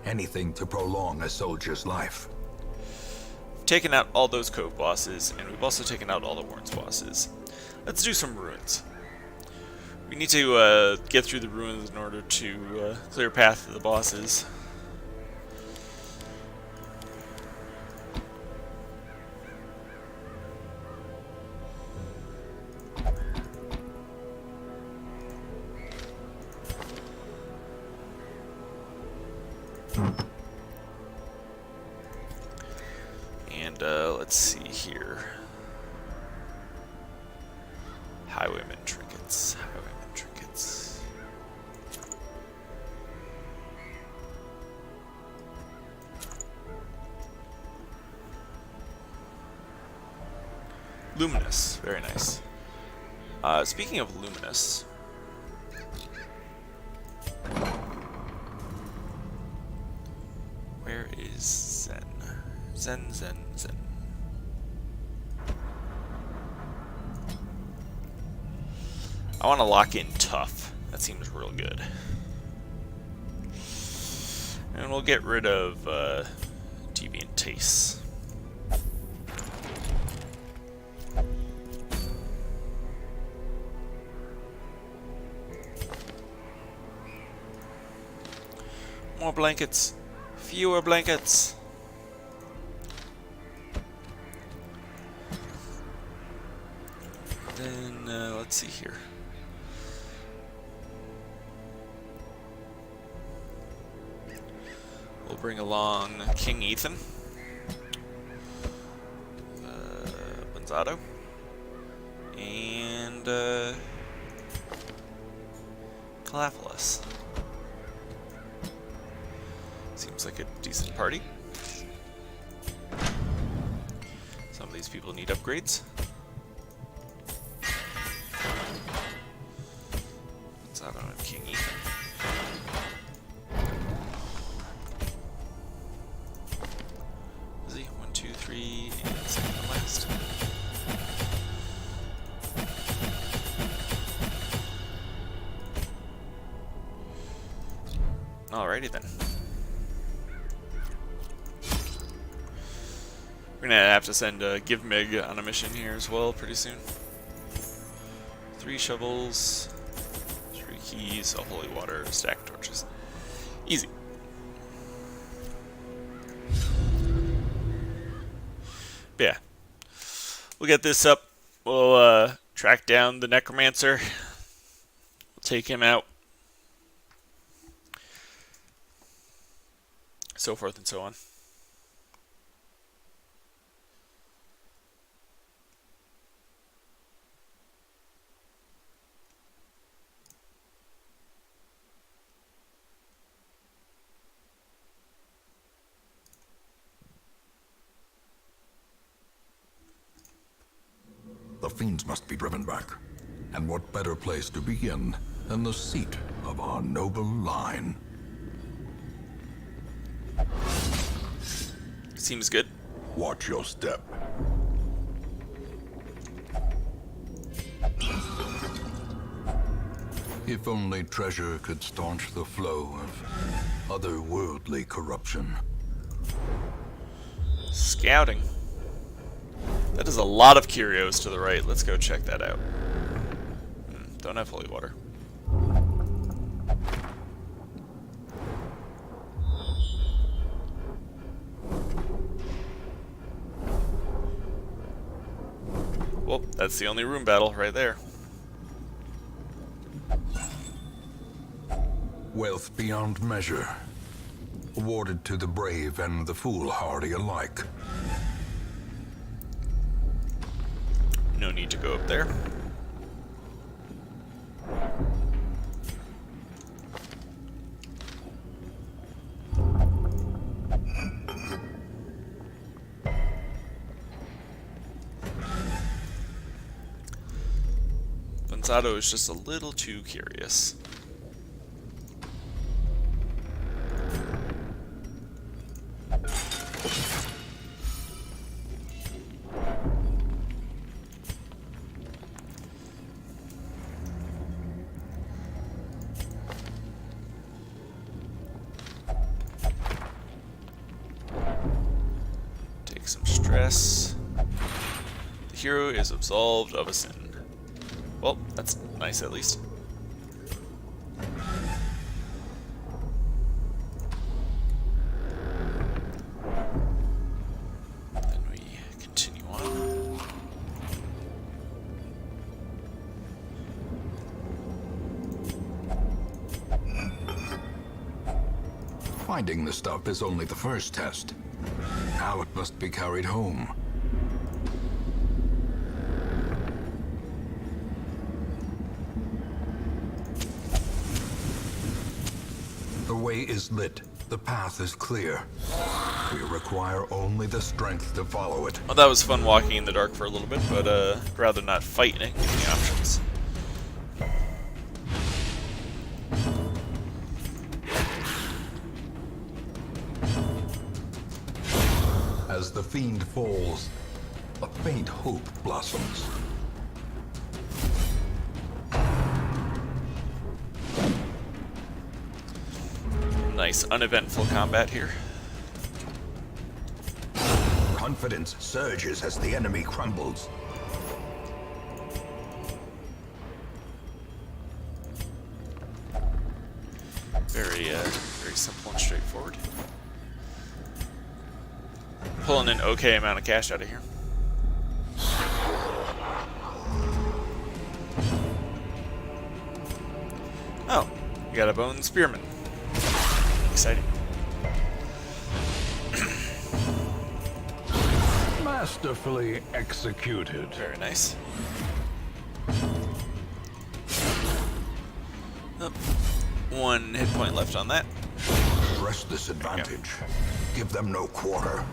anything to prolong a soldier's life. We've taken out all those cove bosses, and we've also taken out all the Warrens bosses. Let's do some ruins. We need to get through the ruins in order to clear a path to the bosses. And let's see here. Highwayman trinkets. Highwayman trinkets. Luminous. Very nice. Speaking of luminous. Where is Zen? Zen, Zen, Zen. I want to lock in tough. That seems real good. And we'll get rid of deviant tastes. More blankets. Fewer blankets. Then let's see here. We'll bring along King Ethan, Bonzato, and Calaphilus. Seems like a decent party. Some of these people need upgrades. Bonzato and King Ethan. Is he? 1, 2, 3, and second to last. Alrighty then. We're gonna have to send Givemig on a mission here as well pretty soon. 3 shovels, 3 keys, a holy water, a stack of torches. Easy. But yeah, we'll get this up. We'll track down the necromancer. We'll take him out. So forth and so on. The fiends must be driven back. And what better place to begin than the seat of our noble line? Seems good. Watch your step. If only treasure could staunch the flow of otherworldly corruption. Scouting. That is a lot of curios to the right. Let's go check that out. Don't have holy water. Well, that's the only room battle right there. Wealth beyond measure, awarded to the brave and the foolhardy alike. No need to go up there. Gonzalo is just a little too curious. Take some stress. The hero is absolved of a sin. Well, that's nice at least. Then we continue on. Finding the stuff is only the first test. Now it must be carried home. The way is lit. The path is clear. We require only the strength to follow it. Well, that was fun walking in the dark for a little bit, but I'd rather not fight it. Give me options. As the fiend falls, a faint hope blossoms. Nice, uneventful combat here. Confidence surges as the enemy crumbles. Very simple and straightforward. Pulling an okay amount of cash out of here. Oh, you got a bone spearman. Exciting. Masterfully executed. Very nice. Oh, 1 hit point left on that. Press this advantage. Give them no quarter.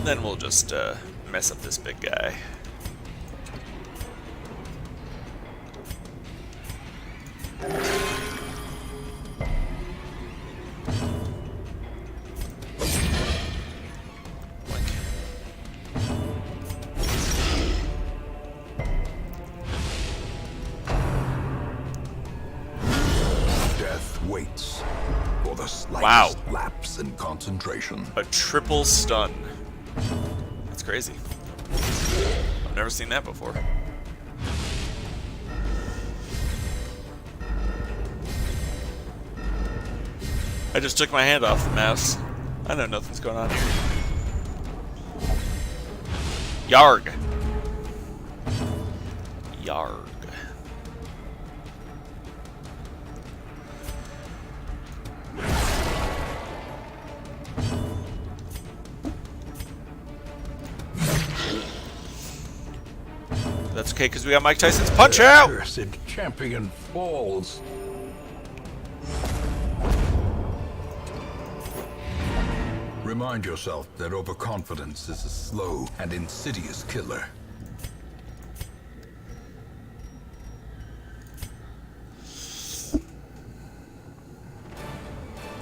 Then we'll just mess up this big guy. Death waits for the slightest Wow. lapse in concentration. A triple stun. That's crazy. I've never seen that before. I just took my hand off the mouse. I know nothing's going on here. Yarg. Yarg. That's okay, because we got Mike Tyson's Punch Out! Cursed champion falls. Remind yourself that overconfidence is a slow and insidious killer.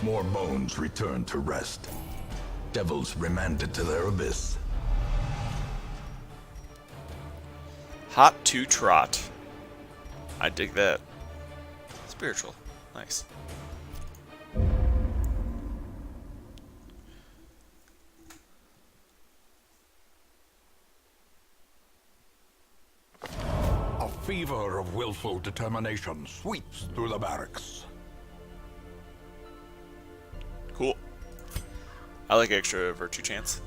More bones return to rest. Devils remanded to their abyss. Hot to trot. I dig that. Spiritual. Nice. A fever of willful determination sweeps through the barracks. Cool. I like extra virtue chance.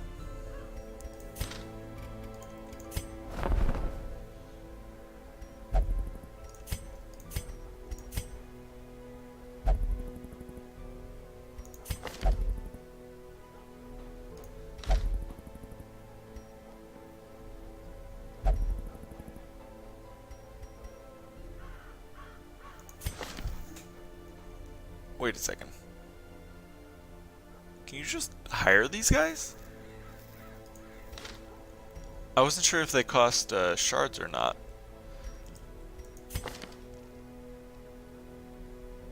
Wait a second. Can you just hire these guys? I wasn't sure if they cost shards or not.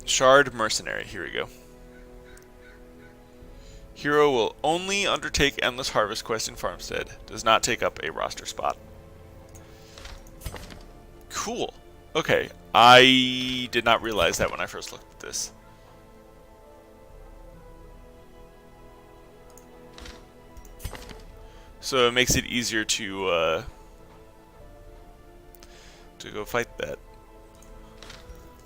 Shard Mercenary, here we go. Hero will only undertake Endless Harvest quest in Farmstead. Does not take up a roster spot. Cool. Okay, I did not realize that when I first looked at this. So it makes it easier to go fight that.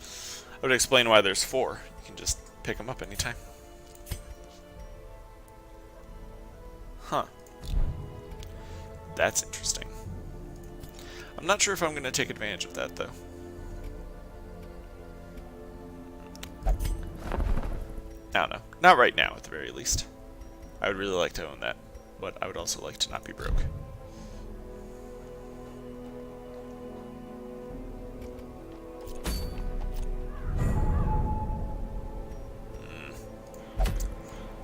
I would explain why there's 4. You can just pick them up anytime. Huh. That's interesting. I'm not sure if I'm going to take advantage of that, though. I don't know. Not right now, at the very least. I would really like to own that, but I would also like to not be broke.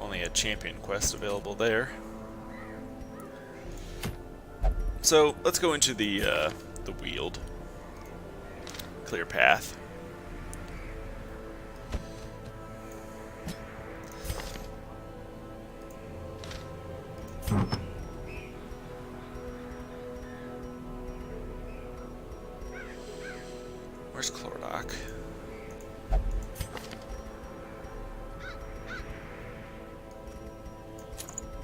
Only a champion quest available there. So let's go into the Weald. Clear path. Where's Clordock?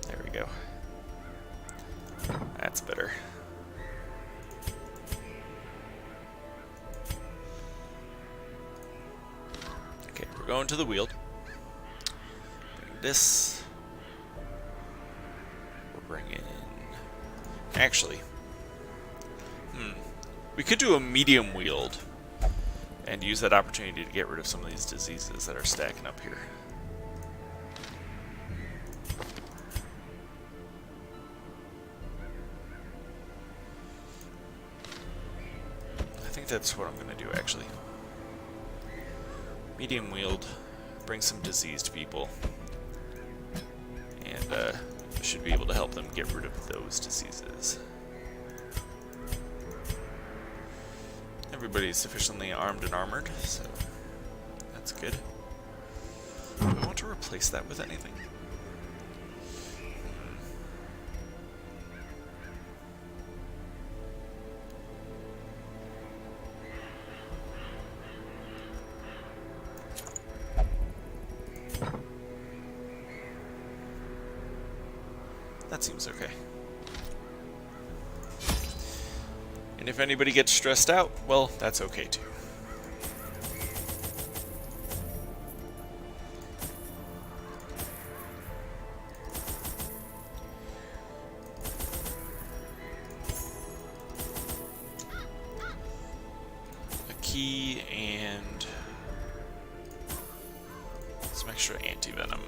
There we go. That's better. Okay, we're going to the Weald. Bring this. We'll bring in... Actually, we could do a medium Weald and use that opportunity to get rid of some of these diseases that are stacking up here. I think that's what I'm going to do, actually. Medium Weald, bring some diseased people, and should be able to help them get rid of those diseases. Everybody's sufficiently armed and armored, so that's good. Do I want to replace that with anything? That seems okay. And if anybody gets stressed out, well, that's okay too. A key and some extra anti-venom.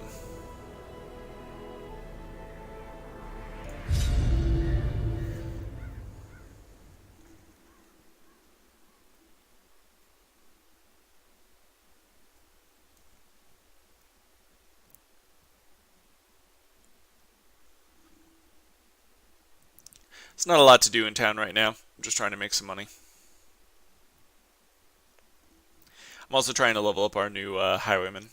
It's not a lot to do in town right now. I'm just trying to make some money. I'm also trying to level up our new highwayman.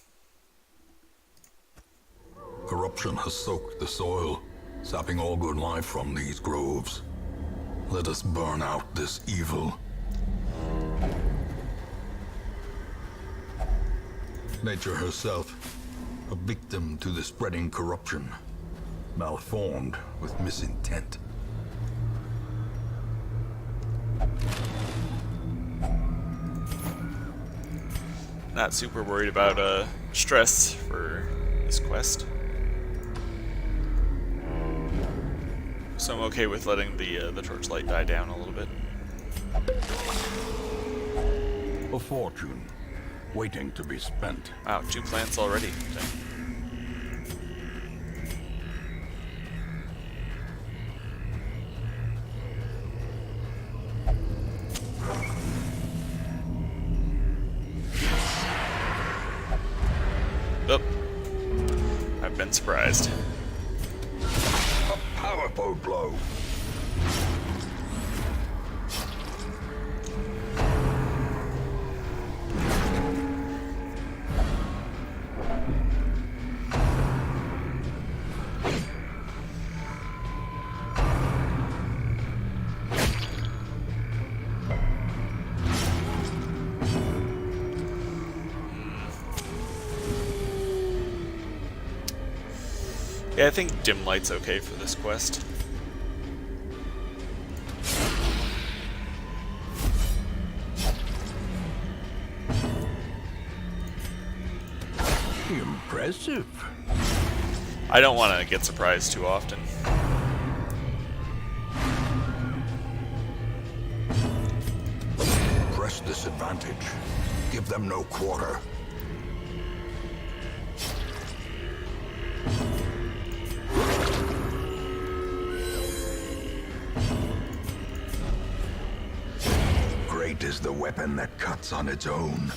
Corruption has soaked the soil, sapping all good life from these groves. Let us burn out this evil. Nature herself, a victim to the spreading corruption, malformed with misintent. Not super worried about stress for this quest. So I'm okay with letting the torchlight die down a little bit. A fortune, waiting to be spent. Wow, 2 plants already. Dang. Oh, I've been surprised. A powerful blow. Yeah, I think dim light's okay for this quest. Impressive. I don't want to get surprised too often. Press this advantage. Give them no quarter. Great is the weapon that cuts on its own.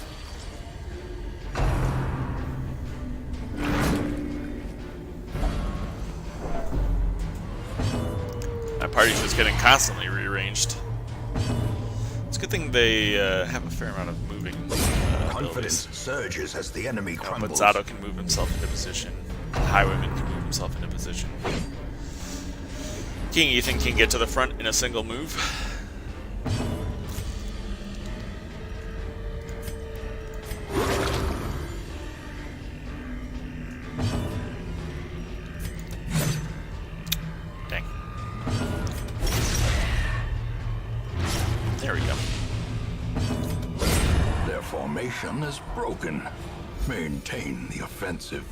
My party's just getting constantly rearranged. It's a good thing they have a fair amount of moving Confidence abilities. surges as the enemy But crumbles. Zato can move himself into position. Highwayman can move himself into position. King Ethan can get to the front in a single move. Dang. There we go. Their formation is broken. Maintain the offensive.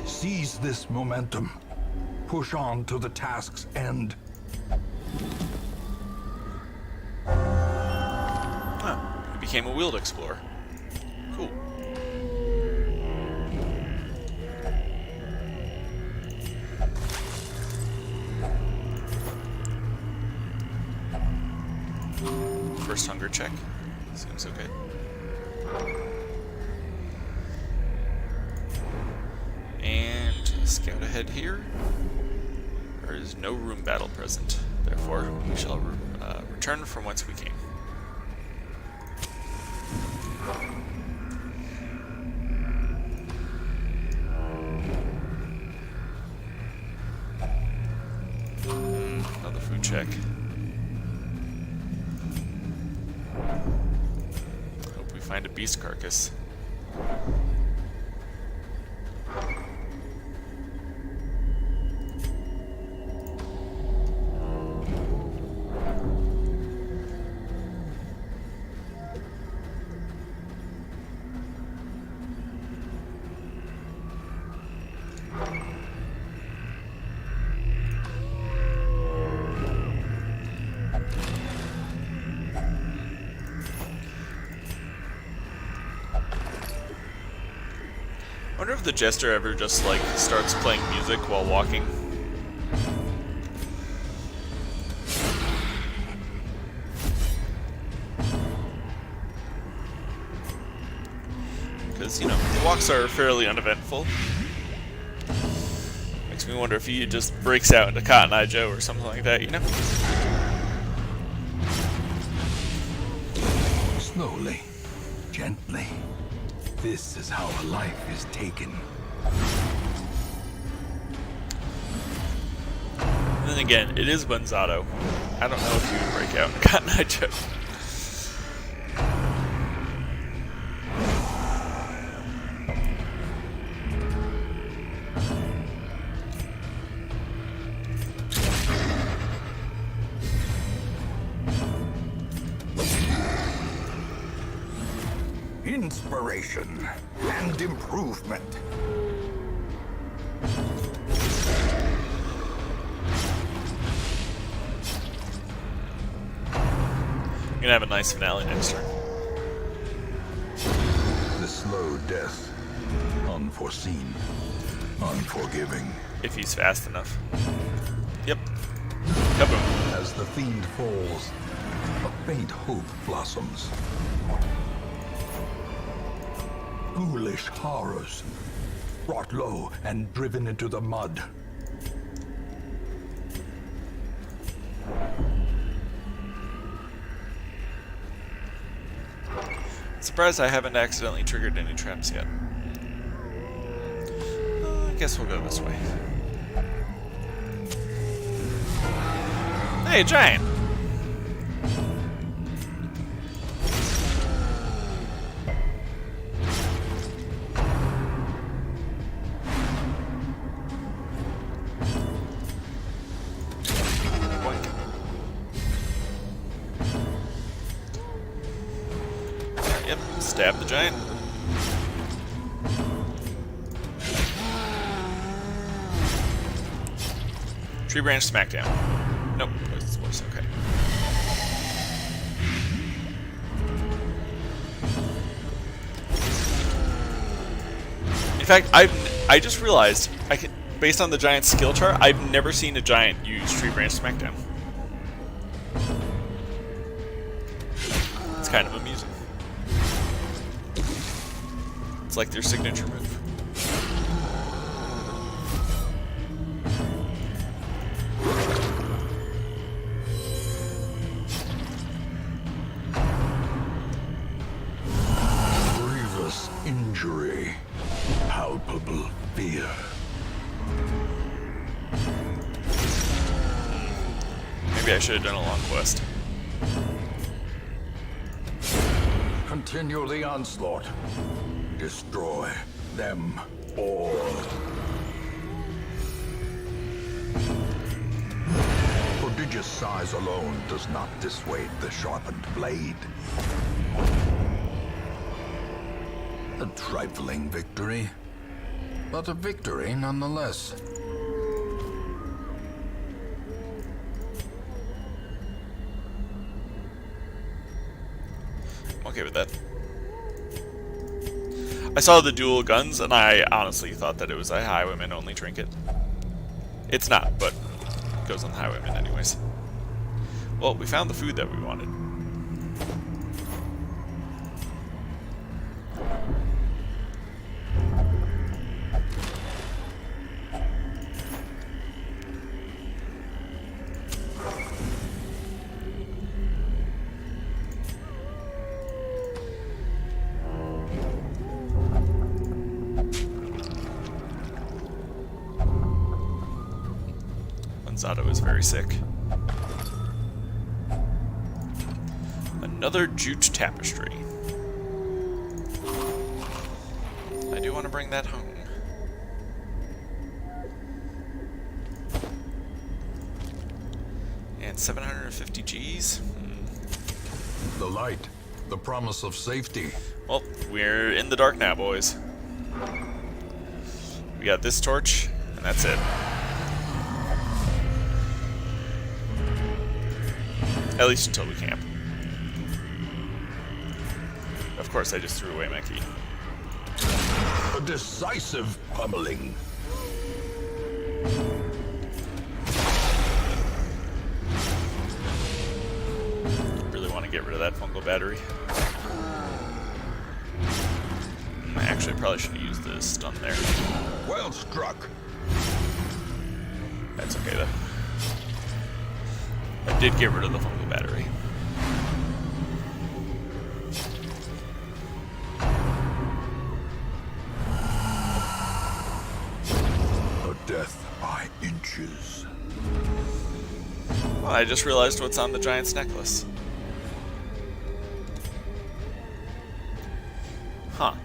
Seize this momentum. Push on to the task's end. Huh. He became a wheeled explorer. Cool. First hunger check. Seems okay. And scout ahead here. There is no room battle present. Therefore, we shall return from whence we came. Another food check. Hope we find a beast carcass. I wonder if the Jester ever just like starts playing music while walking. Because, you know, the walks are fairly uneventful. Makes me wonder if he just breaks out into Cotton Eye Joe or something like that, you know? Slowly, gently. This is how a life is taken. And then again, it is Bunzato. I don't know if he would break out into Cotton Eye Joe. Inspiration and improvement. gonna have a nice finale next turn. The slow death. Unforeseen. Unforgiving. If he's fast enough. Yep. Kaboom. As the fiend falls, a faint hope blossoms. Ghoulish horrors, brought low and driven into the mud. Surprised I haven't accidentally triggered any traps yet. I guess we'll go this way. Hey, giant! Boink. Yep, stab the giant. Tree branch smackdown. Nope, it's worse, okay. In fact, I just realized based on the giant's skill chart, I've never seen a giant use tree branch smackdown. It's kind of amusing. It's like their signature move. Grievous injury. Palpable fear. Maybe I should have done a long quest. Continue the onslaught. Destroy them all. Prodigious size alone does not dissuade the sharpened blade. A trifling victory, but a victory nonetheless. I'm okay with that. I saw the dual guns, and I honestly thought that it was a Highwayman only trinket. It's not, but it goes on the Highwayman anyways. Well, we found the food that we wanted. Zato is very sick. Another jute tapestry. I do want to bring that home. And 750 Gs. The light, the promise of safety. Well, we're in the dark now, boys. We got this torch, and that's it. At least until we camp. Of course, I just threw away my key. A decisive pummeling. Really want to get rid of that fungal battery. I actually probably should have used the stun there. Well struck. That's okay though. I did get rid of the fungal battery. A death by inches. Well, I just realized what's on the giant's necklace. Huh.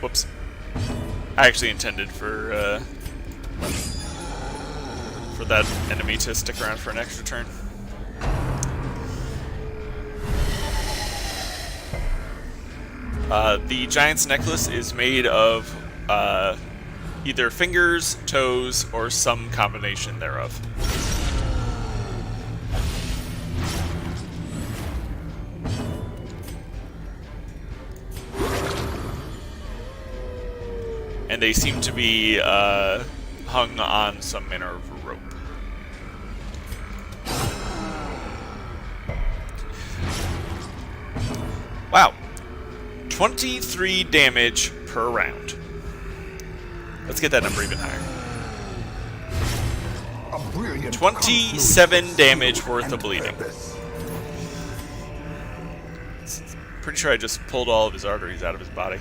Whoops. I actually intended for that enemy to stick around for an extra turn. The giant's necklace is made of either fingers, toes, or some combination thereof. And they seem to be hung on some manner of rope. Wow. 23 damage per round. Let's get that number even higher. A brilliant 27 damage worth of bleeding. purpose. Pretty sure I just pulled all of his arteries out of his body.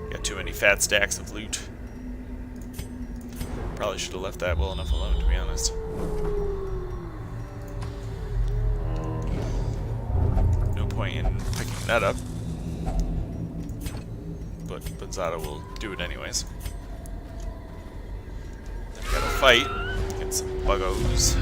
Got too many fat stacks of loot. Probably should have left that well enough alone, to be honest. No point in picking that up. But Zada will do it anyways. Then we gotta fight against some buggos.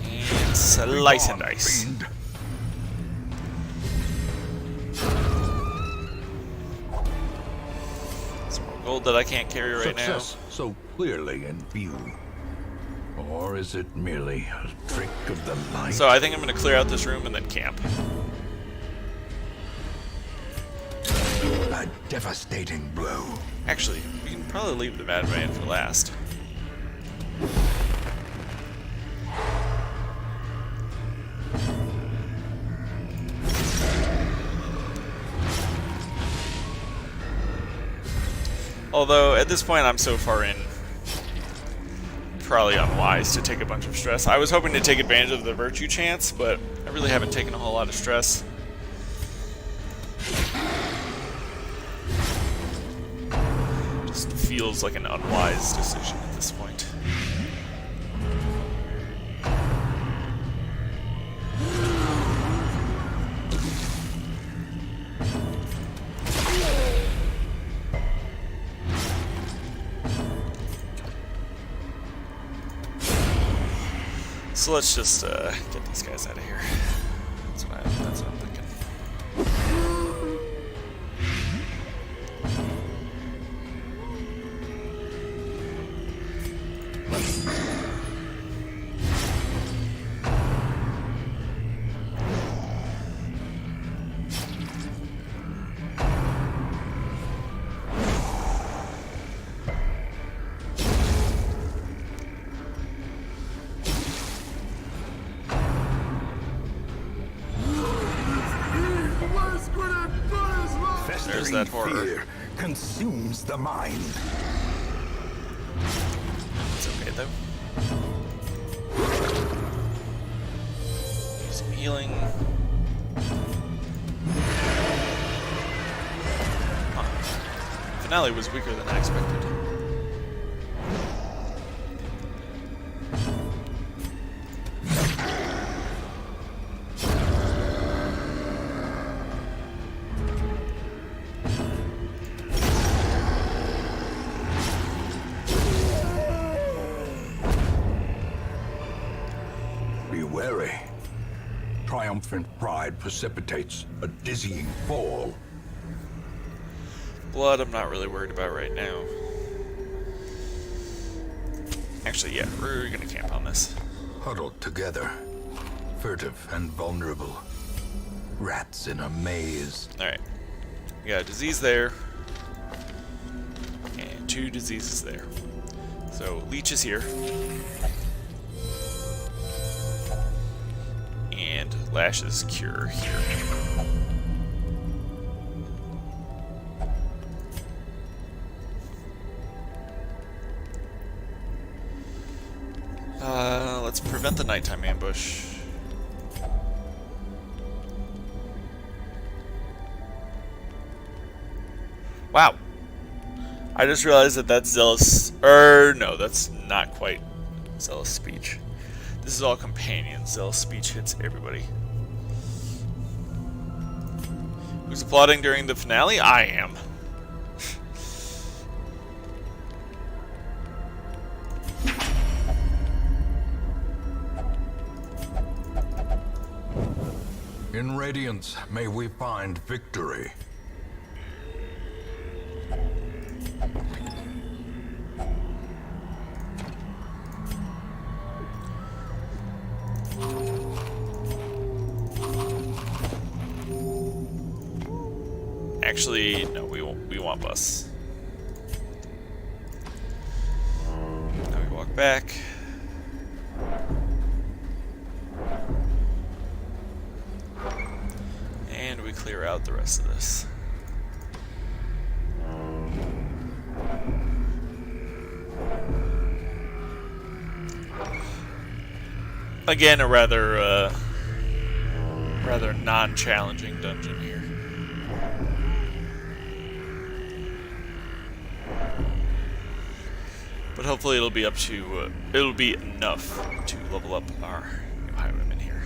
And slice and dice. Fiend. Some more gold that I can't carry right Success so clearly in view. Or is it merely a trick of the light? now. So I think I'm gonna clear out this room and then camp. A devastating blow. Actually, we can probably leave the Madman for last. Although, at this point, I'm so far in, probably unwise to take a bunch of stress. I was hoping to take advantage of the virtue chance, but I really haven't taken a whole lot of stress. Just feels like an unwise decision at this point. So let's just get these guys out of here. That's what I'm thinking. There's that horror. Fear consumes the mind. It's okay though. Some healing. Huh. Finale was weaker than I expected. Be wary. Triumphant pride precipitates a dizzying fall. Blood I'm not really worried about right now. Actually, yeah, we're gonna camp on this. Huddled together, furtive and vulnerable. Rats in a maze. Alright. We got a disease there. And 2 diseases there. So, Leech is here. And Lash's Cure here. Let's prevent the nighttime ambush. Wow. I just realized that that's zealous. No, that's not quite zealous speech. This is all companions. Zealous speech hits everybody. Who's applauding during the finale? I am. In Radiance, may we find victory. Actually, no, we want bus. Now we walk back. And we clear out the rest of this. Again, a rather non-challenging dungeon here. But hopefully it'll be it'll be enough to level up our new highwaymen here.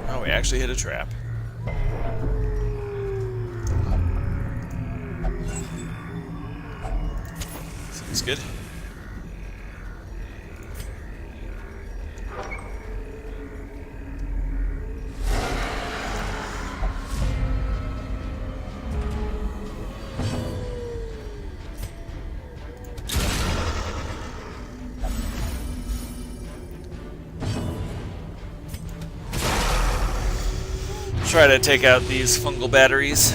Oh, we actually hit a trap. Seems good. Try to take out these fungal batteries.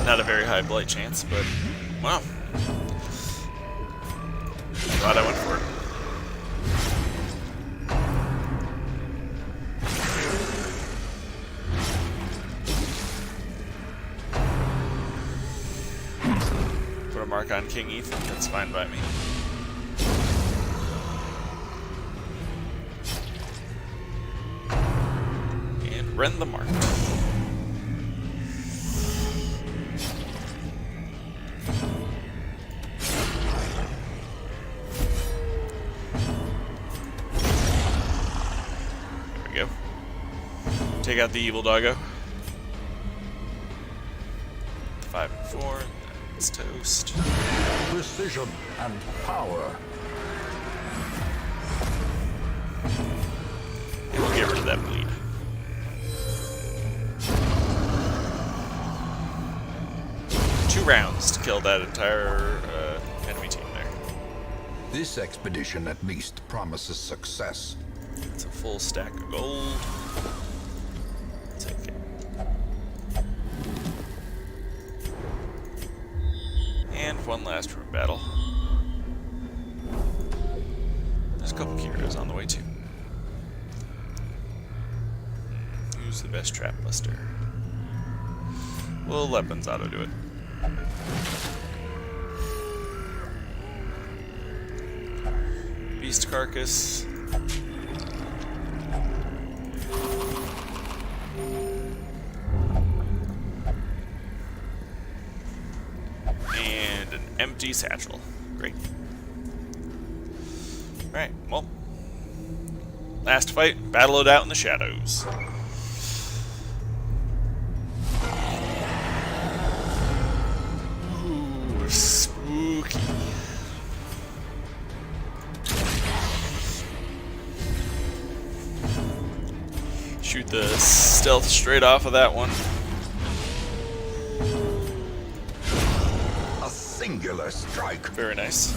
Not a very high blight chance, but wow. Glad I went for it. Put a mark on King Ethan, that's fine by me. Rend the mark. There we go. Take out the evil doggo. 5 and 4. It's toast. Precision and power. And we'll get rid of that bleed. 2 rounds to kill that entire enemy team there. This expedition at least promises success. It's a full stack of gold. Take it. And one last room battle. There's a couple Kyrios on the way too. Who's the best trap buster? Well, Lepin's auto do it. Beast Carcass. And an empty satchel. Great. Alright, well. Last fight, battle it out in the shadows. Ooh, spooky. Shoot the stealth straight off of that one. A singular strike. Very nice.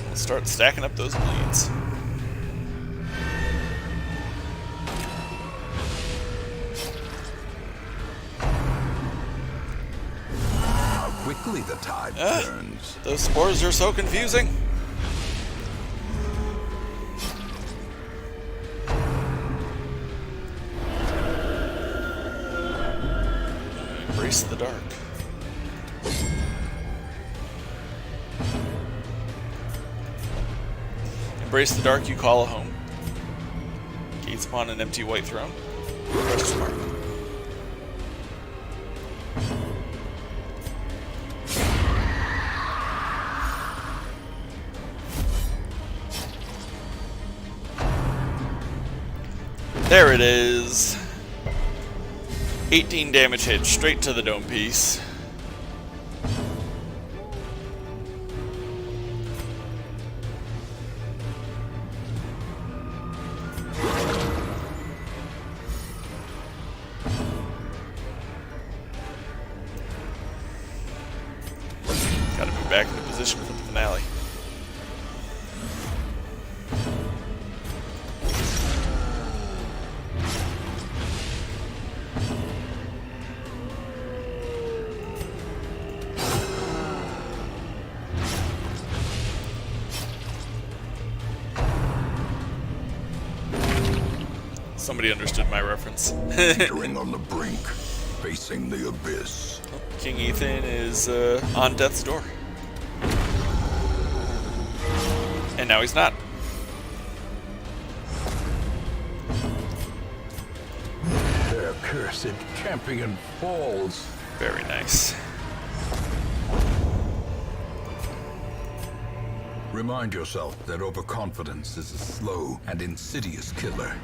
We'll start stacking up those bleeds. How quickly the tide turns. Those spores are so confusing. Embrace the dark. Embrace the dark you call a home. Gates upon an empty white throne. Question mark. There it is. 18 damage hit straight to the dome piece. Gotta move back into position for the finale. Somebody understood my reference. Teetering on the brink, facing the abyss. King Ethan is on death's door. And now he's not. Their cursed champion falls. Very nice. Remind yourself that overconfidence is a slow and insidious killer.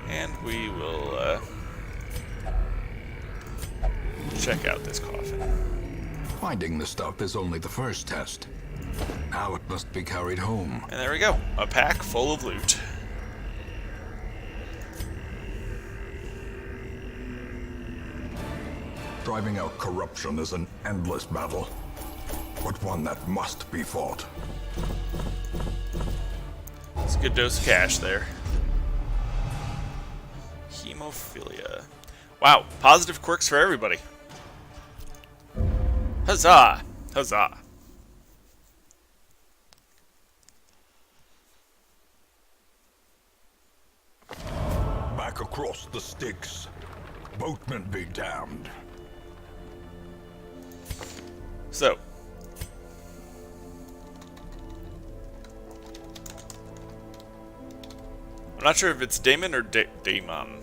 And we will check out this coffin. Finding the stuff is only the first test. Now it must be carried home. And there we go. A pack full of loot. Driving out corruption is an endless battle, but one that must be fought. It's a good dose of cash there. Hemophilia. Wow, positive quirks for everybody. Huzzah! Huzzah! Back across the Styx. Boatmen be damned. So, I'm not sure if it's Damon or Damon.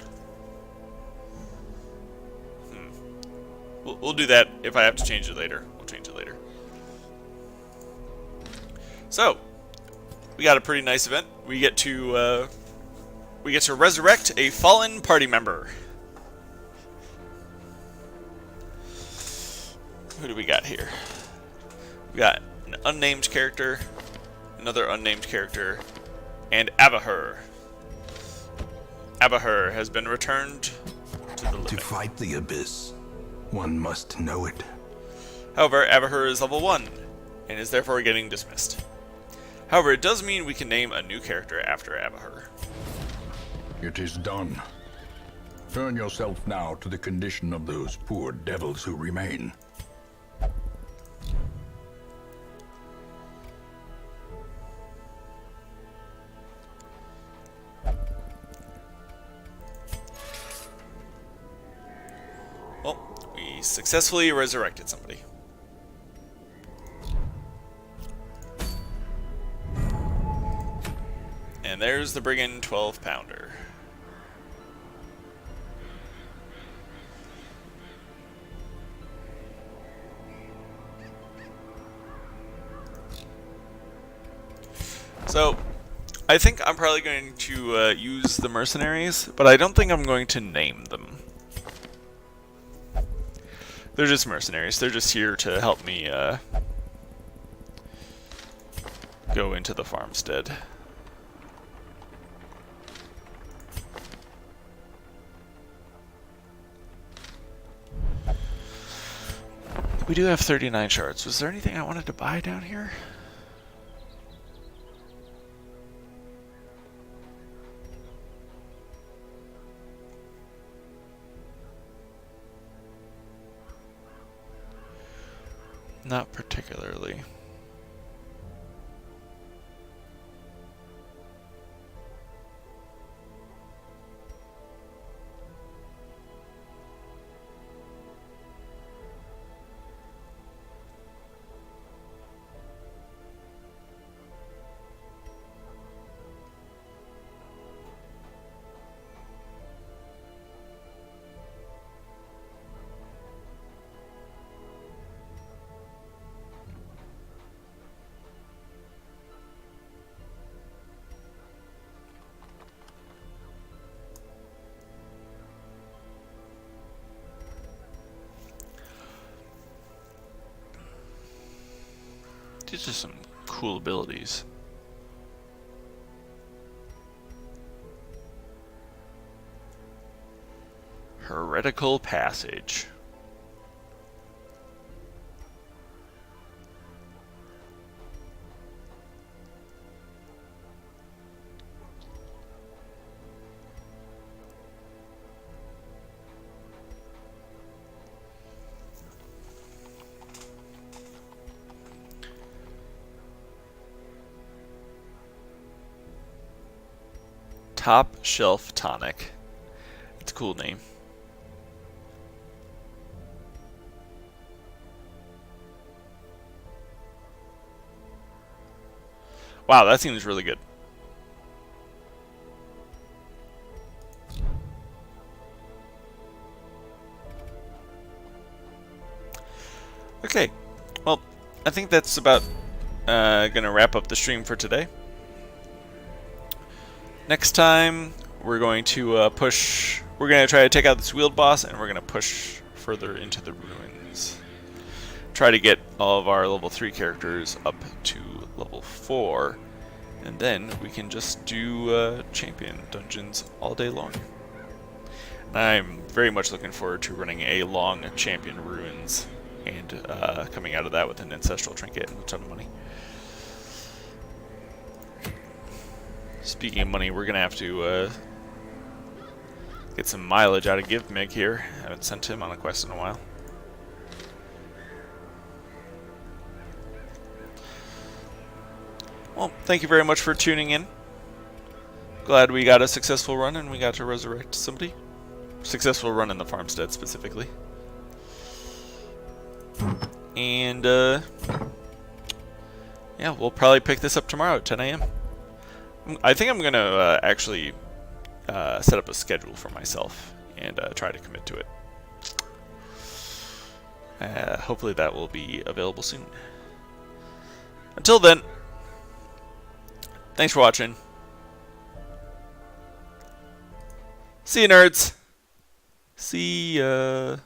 We'll do that. If I have to change it later, we'll change it later. So, we got a pretty nice event. We get to resurrect a fallen party member. Who do we got here? We got an unnamed character, another unnamed character, and Abahur. Abahur has been returned to the living. To fight the abyss, one must know it. However, Abahur is level 1, and is therefore getting dismissed. However, it does mean we can name a new character after Abahur. It is done. Turn yourself now to the condition of those poor devils who remain. Well, we successfully resurrected somebody. And there's the Brigand 12-pounder. So, I think I'm probably going to use the mercenaries, but I don't think I'm going to name them. They're just mercenaries. They're just here to help me go into the farmstead. We do have 39 shards. Was there anything I wanted to buy down here? Not particularly. These are some cool abilities. Heretical Passage. Top Shelf Tonic. It's a cool name. Wow, that seems really good. Okay, well, I think that's about gonna wrap up the stream for today. Next time, we're going to push. We're gonna try to take out this wheeled boss, and we're gonna push further into the ruins. Try to get all of our level 3 characters up to level 4, and then we can just do champion dungeons all day long. And I'm very much looking forward to running a long champion ruins and coming out of that with an ancestral trinket and a ton of money. Speaking of money, we're gonna have to get some mileage out of GiveMig here. I haven't sent him on a quest in a while. Well, thank you very much for tuning in. Glad we got a successful run and we got to resurrect somebody. Successful run in the farmstead specifically. And yeah, we'll probably pick this up tomorrow at 10 a.m. I think I'm gonna actually set up a schedule for myself and try to commit to it. Hopefully that will be available soon. Until then, thanks for watching. See you, nerds. See ya.